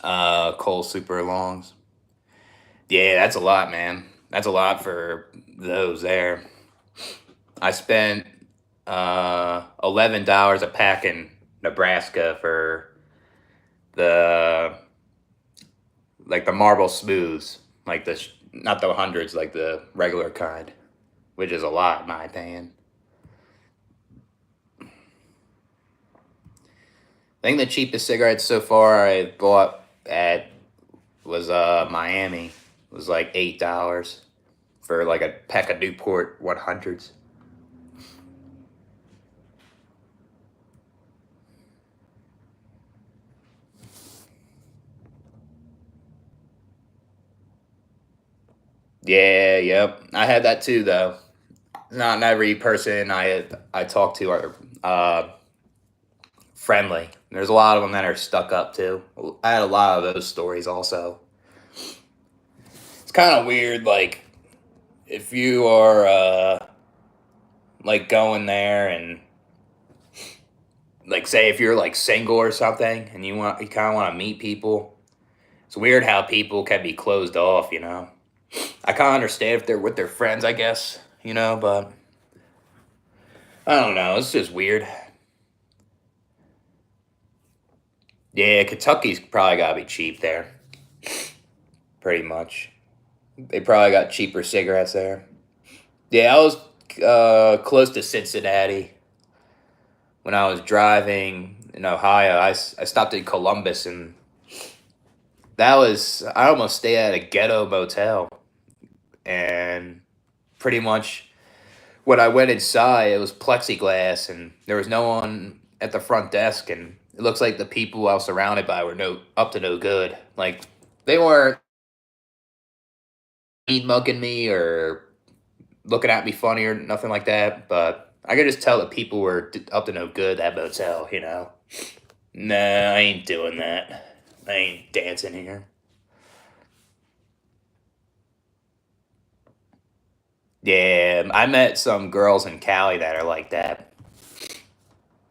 Cole super longs. Yeah, that's a lot, man. That's a lot for those there. I spent $11 a pack in Nebraska for the like the marble smooths, like not the hundreds, like the regular kind, which is a lot in my opinion. I think the cheapest cigarettes so far I bought at was Miami. It was like $8 for like a pack of Newport 100s. Yeah, yep. I had that too though. Not every person I talk to are friendly. There's a lot of them that are stuck up too. I had a lot of those stories also. It's kind of weird, like if you are like going there and like say if you're like single or something and you kind of want to meet people. It's weird how people can be closed off, you know. I kind of understand if they're with their friends, I guess, you know, but I don't know. It's just weird. Yeah, Kentucky's probably got to be cheap there. Pretty much. They probably got cheaper cigarettes there. Yeah, I was close to Cincinnati when I was driving in Ohio. I stopped in Columbus, and I almost stayed at a ghetto motel. And pretty much when I went inside, it was plexiglass, and there was no one at the front desk, and it looks like the people I was surrounded by were up to no good. Like they weren't mean mugging me or looking at me funny or nothing like that, but I could just tell that people were up to no good at that motel, you know. Nah, I ain't doing that. I ain't dancing here. Yeah, I met some girls in Cali that are like that.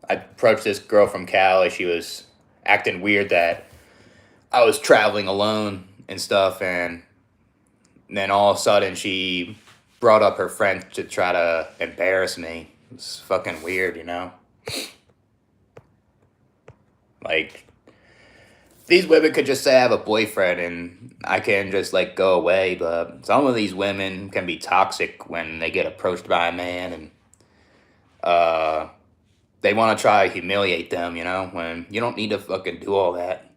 I approached this girl from Cali. She was acting weird that I was traveling alone and stuff, and then all of a sudden she brought up her friend to try to embarrass me. It's fucking weird, you know? Like, these women could just say I have a boyfriend and I can just like go away, but some of these women can be toxic when they get approached by a man and uh, they want to try to humiliate them, you know, when you don't need to fucking do all that.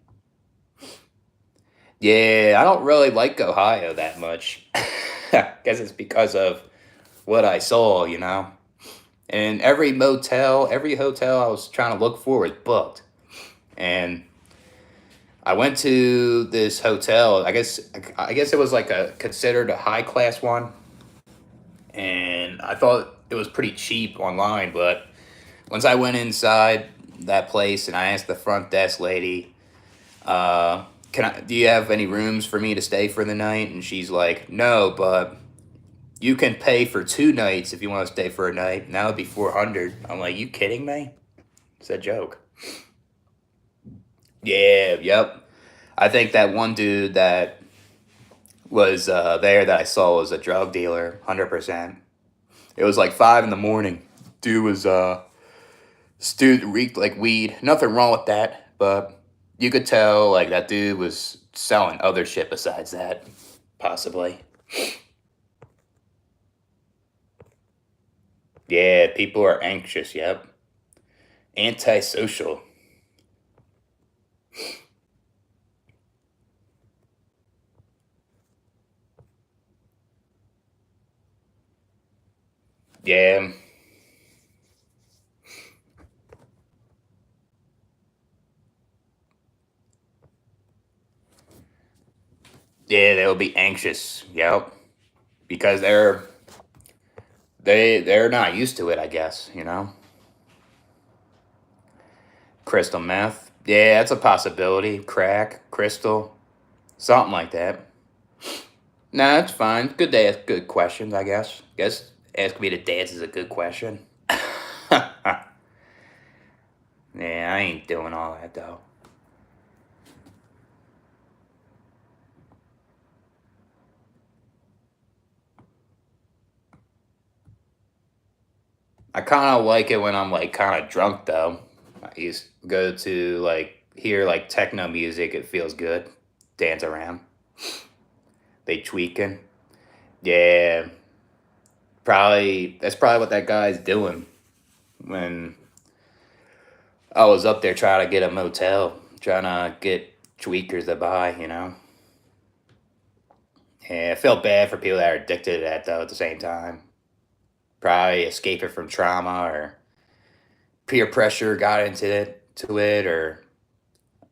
Yeah, I don't really like Ohio that much. Guess it's because of what I saw, you know. And every hotel I was trying to look for was booked. And I went to this hotel. I guess it was like a considered a high class one, and I thought it was pretty cheap online. But once I went inside that place and I asked the front desk lady, Do you have any rooms for me to stay for the night?" And she's like, "No, but you can pay for 2 nights if you want to stay for a night. And that would be 400." I'm like, "You kidding me? It's a joke." Yeah, yep. I think that one dude that was there that I saw was a drug dealer, 100%. It was like 5 in the morning. Dude was dude reeked like weed. Nothing wrong with that, but you could tell like that dude was selling other shit besides that, possibly. Yeah, people are anxious. Yep, antisocial. Yeah, yeah, they'll be anxious. Yep, because they're not used to it. I guess you know. Crystal meth. Yeah, that's a possibility. Crack, crystal, something like that. Nah, that's fine. Good to ask good questions, I guess. Guess ask me to dance is a good question. Yeah, I ain't doing all that though. I kind of like it when I'm like kind of drunk though. I used to go to like hear like techno music. It feels good. Dance around. They tweaking. Yeah, probably that's probably what that guy's doing when I was up there trying to get a motel, trying to get tweakers to buy. Yeah, I felt bad for people that are addicted to that though. At the same time, probably escaping from trauma or peer pressure got into it or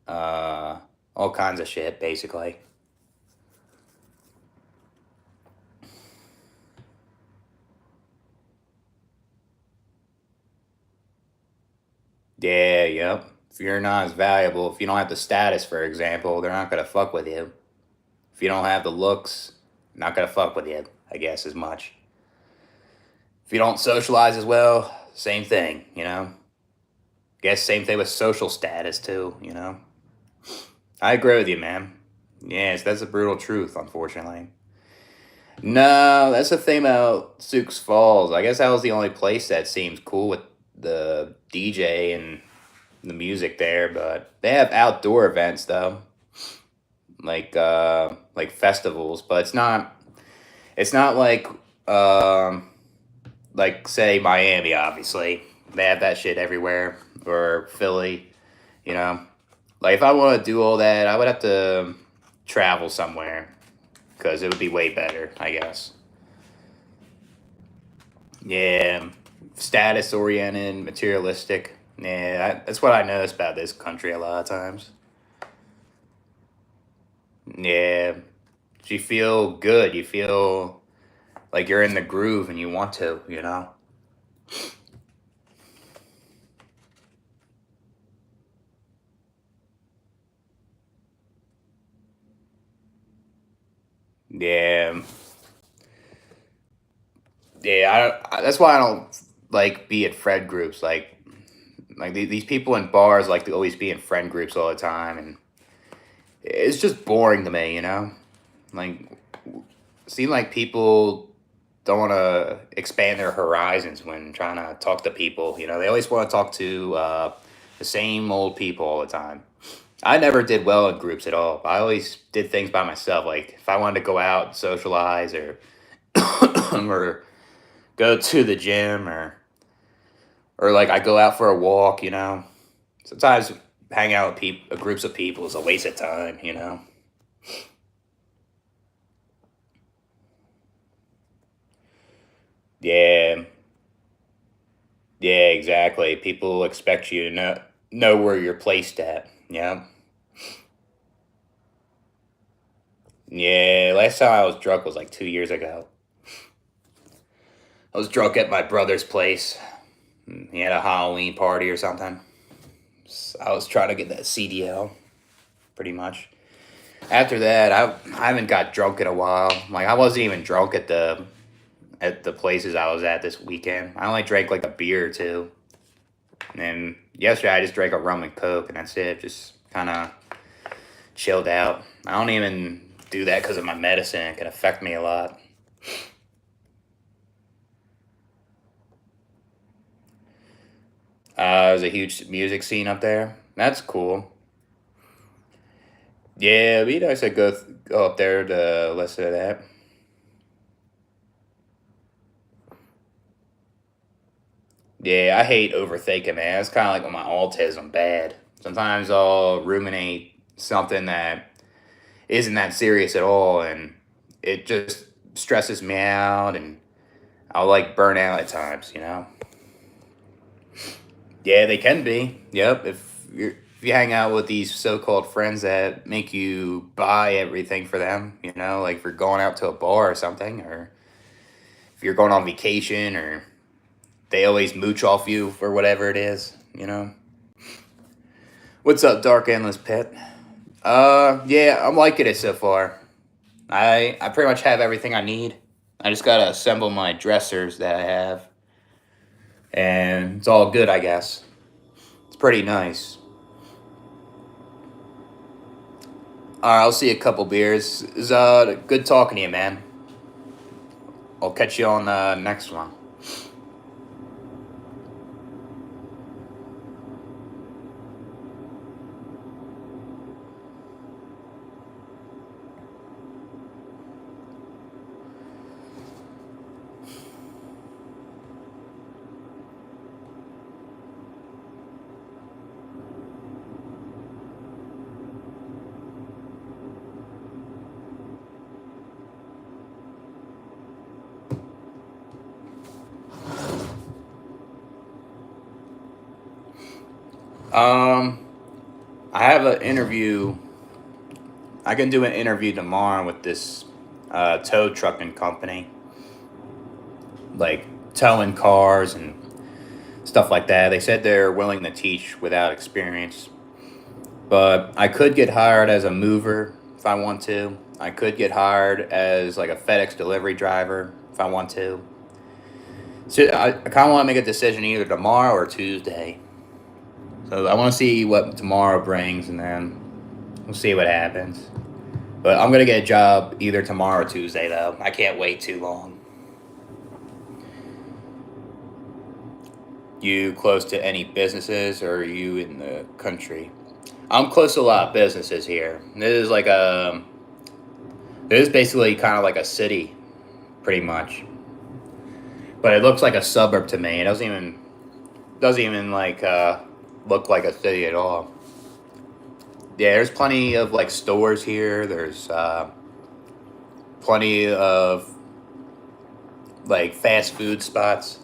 uh, all kinds of shit basically. Yeah, yep. If you're not as valuable, if you don't have the status, for example, they're not gonna fuck with you. If you don't have the looks, not gonna fuck with you. I guess as much. If you don't socialize as well, same thing. Guess same thing with social status too. I agree with you, man. Yes, that's a brutal truth, unfortunately. No, that's the thing about Sioux Falls. I guess that was the only place that seems cool with the DJ and the music there, but they have outdoor events though, like festivals, but it's not like say Miami obviously. They have that shit everywhere or Philly, you know. Like if I want to do all that, I would have to travel somewhere cuz it would be way better, I guess. Yeah, status oriented, materialistic. Yeah, that's what I notice about this country a lot of times. Yeah, you feel good. You feel like you're in the groove and you want to. Yeah, yeah. That's why I don't like be at friend groups. Like these people in bars like to always be in friend groups all the time, and it's just boring to me. Like, seem like people don't want to expand their horizons when trying to talk to people. They always want to talk to the same old people all the time. I never did well in groups at all. I always did things by myself. Like if I wanted to go out, socialize, or or go to the gym, or like I go out for a walk. Sometimes hang out with groups of people is a waste of time. Yeah, yeah, exactly. People expect you to know where you're placed at. Yeah, yeah. Last time I was drunk was like 2 years ago. I was drunk at my brother's place. He had a Halloween party or something. I was trying to get that CDL, pretty much. After that, I haven't got drunk in a while. Like I wasn't even drunk at the places I was at this weekend. I only drank like a beer or two. And yesterday I just drank a rum and coke, and that's it. Just kind of chilled out. I don't even do that because of my medicine. It can affect me a lot. There's a huge music scene up there. That's cool. Yeah, it'd be nice to go up there to listen to that. Yeah, I hate overthinking, man. It's kind of like with my autism, bad. Sometimes I'll ruminate something that isn't that serious at all, and it just stresses me out, and I'll like burn out at times. Yeah, they can be. Yep. If you hang out with these so-called friends that make you buy everything for them, like if you're going out to a bar or something, or if you're going on vacation, or they always mooch off you for whatever it is. What's up, Dark Endless Pit? Yeah, I'm liking it so far. I pretty much have everything I need. I just gotta assemble my dressers that I have, and it's all good, I guess. It's pretty nice. All right, I'll see you a couple beers. It's good talking to you, man. I'll catch you on the next one. Um, I have an interview. I can do an interview tomorrow with this tow trucking company, like towing cars and stuff like that. They said they're willing to teach without experience, but I could get hired as a mover if I want to. I could get hired as like a FedEx delivery driver if I want to. So I kind of want to make a decision either tomorrow or Tuesday. So I want to see what tomorrow brings, and then we'll see what happens. But I'm gonna get a job either tomorrow or Tuesday, though. I can't wait too long. You close to any businesses, or are you in the country? I'm close to a lot of businesses here. This is basically kind of like a city, pretty much. But it looks like a suburb to me. It doesn't even like look like a city at all. Yeah, there's plenty of like stores here. There's plenty of like fast food spots.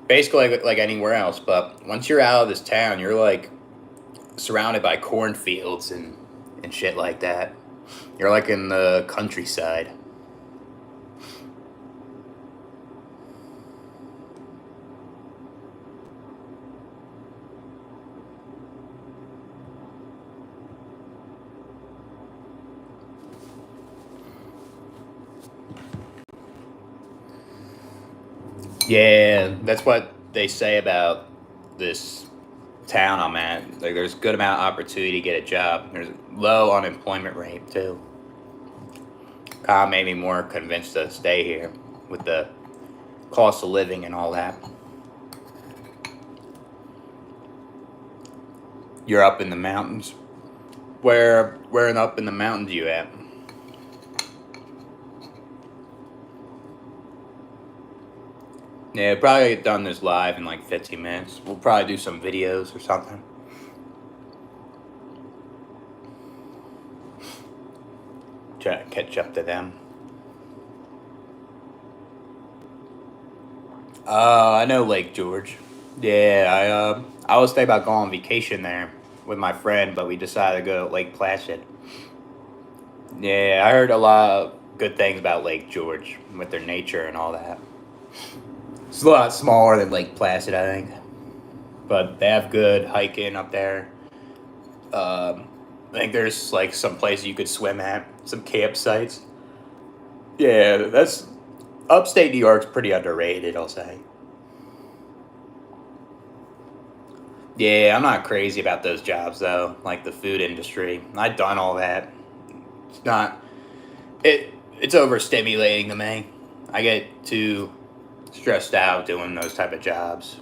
Basically like anywhere else. But once you're out of this town, you're like surrounded by cornfields and shit like that. You're like in the countryside. Yeah, that's what they say about this town I'm at. Like, there's good amount of opportunity to get a job. There's low unemployment rate too. Kind of made me more convinced to stay here with the cost of living and all that. You're up in the mountains. Where and up in the mountains you at? Yeah, probably get done this live in like 15 minutes. We'll probably do some videos or something. Try to catch up to them. I know Lake George. Yeah, I was thinking about going on vacation there with my friend, but we decided to go to Lake Placid. Yeah, I heard a lot of good things about Lake George with their nature and all that. It's a lot smaller than Lake Placid, I think, but they have good hiking up there. I think there's like some places you could swim at, some campsites. Yeah, that's upstate New York's pretty underrated, I'll say. Yeah, I'm not crazy about those jobs though, like the food industry. I've done all that. It's not it's overstimulating to me. I get too stressed out doing those type of jobs.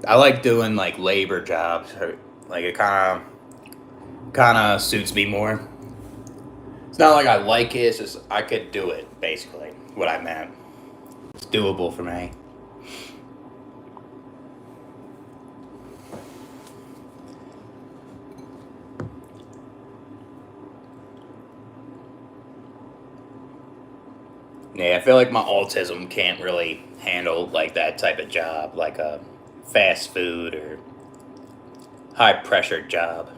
I like doing like labor jobs. Like it kind of suits me more. It's not like I like it. It's just I could do it. Basically, what I meant. It's doable for me. Yeah, I feel like my autism can't really handle like that type of job, like a fast food or high pressure job.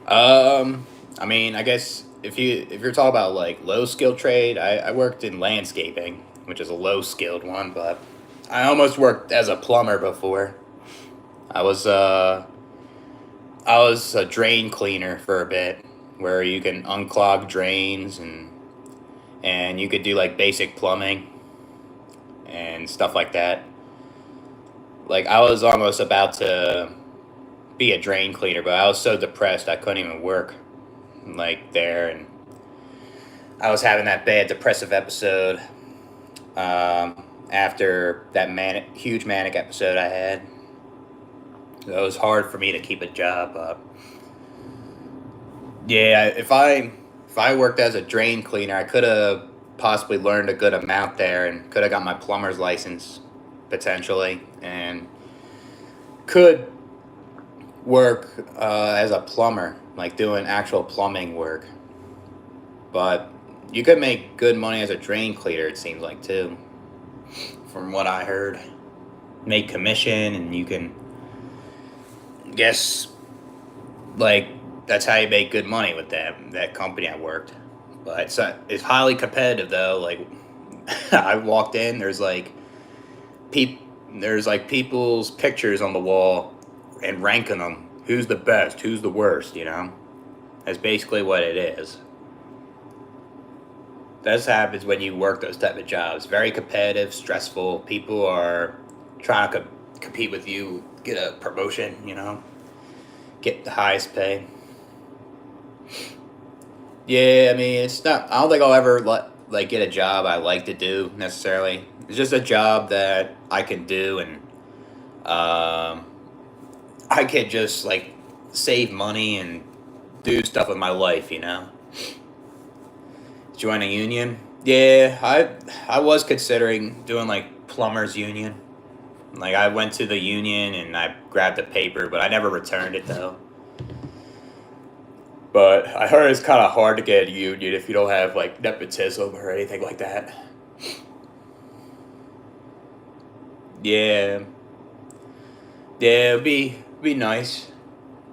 Um, I mean, I guess if you're talking about like low skill trade, I worked in landscaping, which is a low skilled one, but I almost worked as a plumber before. I was uh I was a drain cleaner for a bit, where you can unclog drains and you could do like basic plumbing and stuff like that. Like I was almost about to be a drain cleaner, but I was so depressed I couldn't even work like there, and I was having that bad depressive episode after that huge manic episode I had. So it was hard for me to keep a job. Yeah, if I worked as a drain cleaner, I could have possibly learned a good amount there and could have got my plumber's license potentially, and could work as a plumber, like doing actual plumbing work. But you could make good money as a drain cleaner, it seems like, too. From what I heard. Make commission, and you can guess, like, that's how you make good money with that company I worked. But it's highly competitive, though. Like, I walked in, peop, there's like people's pictures on the wall and ranking them. Who's the best? Who's the worst? You know, that's basically what it is. That happens when you work those type of jobs. Very competitive, stressful. People are trying to compete with you, get a promotion. You know, get the highest pay. Yeah, I mean, it's not. I don't think I'll ever get a job I like to do necessarily. It's just a job that I can do, and um, I could just like save money and do stuff with my life. You know, join a union. Yeah, I was considering doing like plumbers union. Like I went to the union and I grabbed the paper, but I never returned it though. But I heard it's kind of hard to get a union if you don't have like nepotism or anything like that. Yeah, yeah, it'd be nice.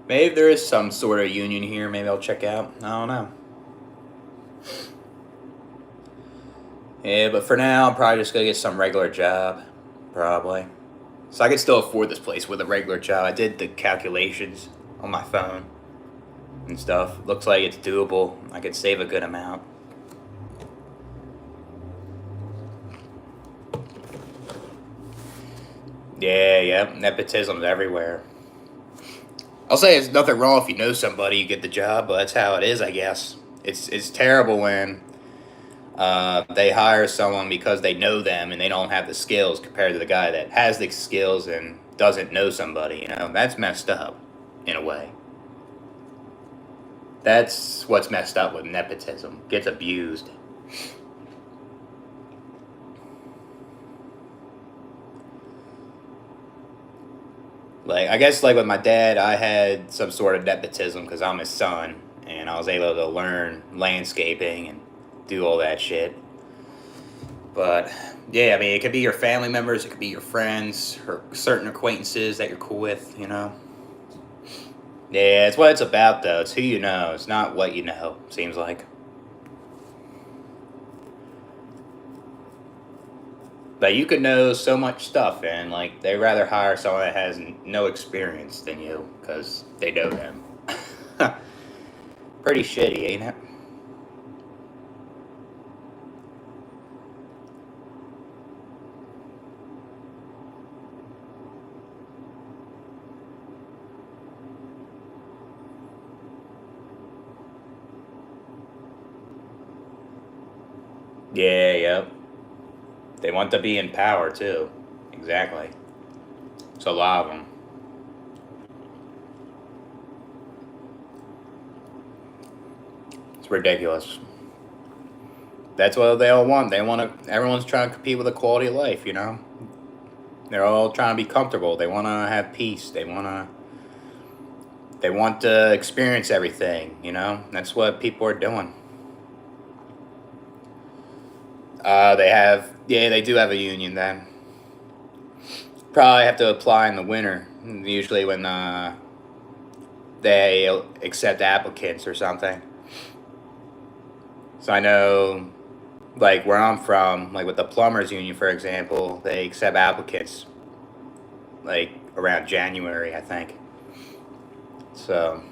Maybe there is some sort of union here. Maybe I'll check out. I don't know. Yeah, but for now, I'm probably just gonna get some regular job, probably. So I can still afford this place with a regular job. I did the calculations on my phone and stuff. Looks like it's doable. I could save a good amount. Yeah, yeah, nepotism's everywhere. I'll say there's nothing wrong if you know somebody, you get the job, but that's how it is, I guess. It's terrible when they hire someone because they know them and they don't have the skills compared to the guy that has the skills and doesn't know somebody. You know, that's messed up in a way. That's what's messed up with nepotism. Gets abused. Like I guess like with my dad, I had some sort of nepotism because I'm his son, and I was able to learn landscaping and do all that shit. But yeah, I mean, it could be your family members, it could be your friends, or certain acquaintances that you're cool with. You know. Yeah, it's what it's about though. It's who you know. It's not what you know. Seems like. But you could know so much stuff, and like they rather hire someone that has no experience than you because they know them. Pretty shitty, ain't it? Yeah, yep. They want to be in power too. Exactly. It's a lot of them. It's ridiculous. That's what they all want. They want to. Everyone's trying to compete with a quality of life. You know, they're all trying to be comfortable. They want to have peace. They want to. They want to experience everything. You know, that's what people are doing. They have. Yeah, they do have a union then. Probably have to apply in the winter. Usually when they accept applicants or something. So I know, like where I'm from, like with the plumbers union, for example, they accept applicants like around January, I think. So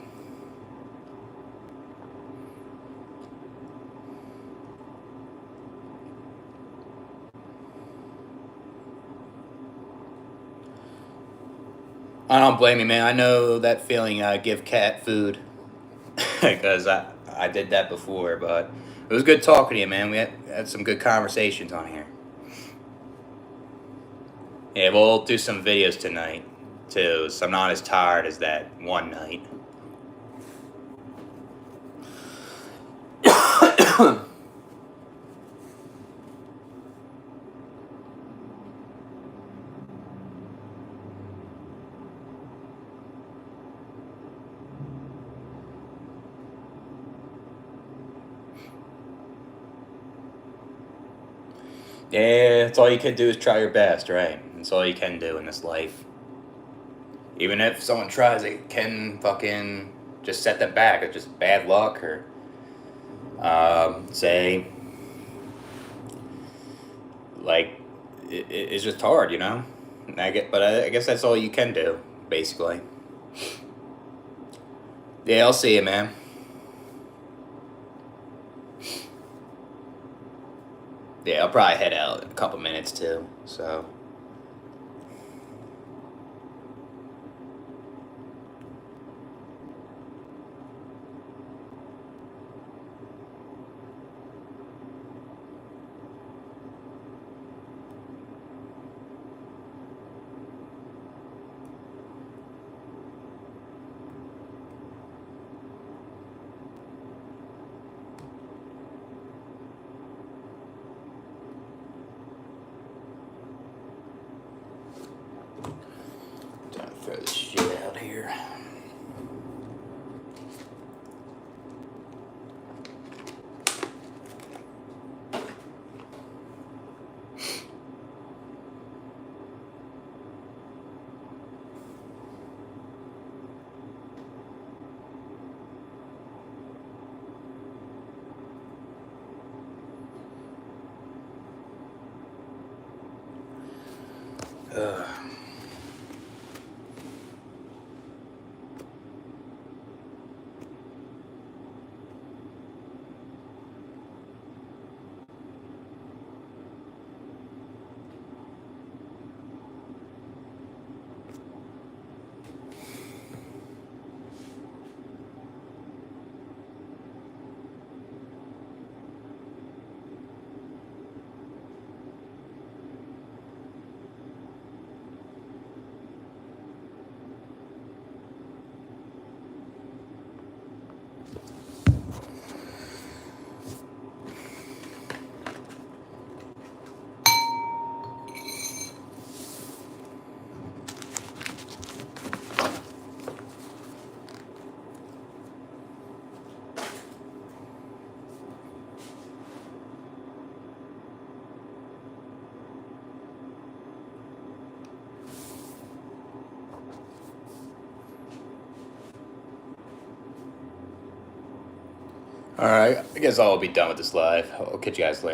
I don't blame you, man. I know that feeling. Give cat food because I did that before, but it was good talking to you, man. We had some good conversations on here. Yeah, we'll do some videos tonight too, so I'm not as tired as that one night. Yeah, that's all you can do is try your best, right? That's all you can do in this life. Even if someone tries, it can fucking just set them back. It's just bad luck, or say, like, it's just hard, you know. I guess that's all you can do, basically. Yeah, I'll see you, man. Yeah, I'll probably head out in a couple minutes too. So. Time to throw this shit out here. Ugh. All right, I guess I'll be done with this live. I'll catch you guys later.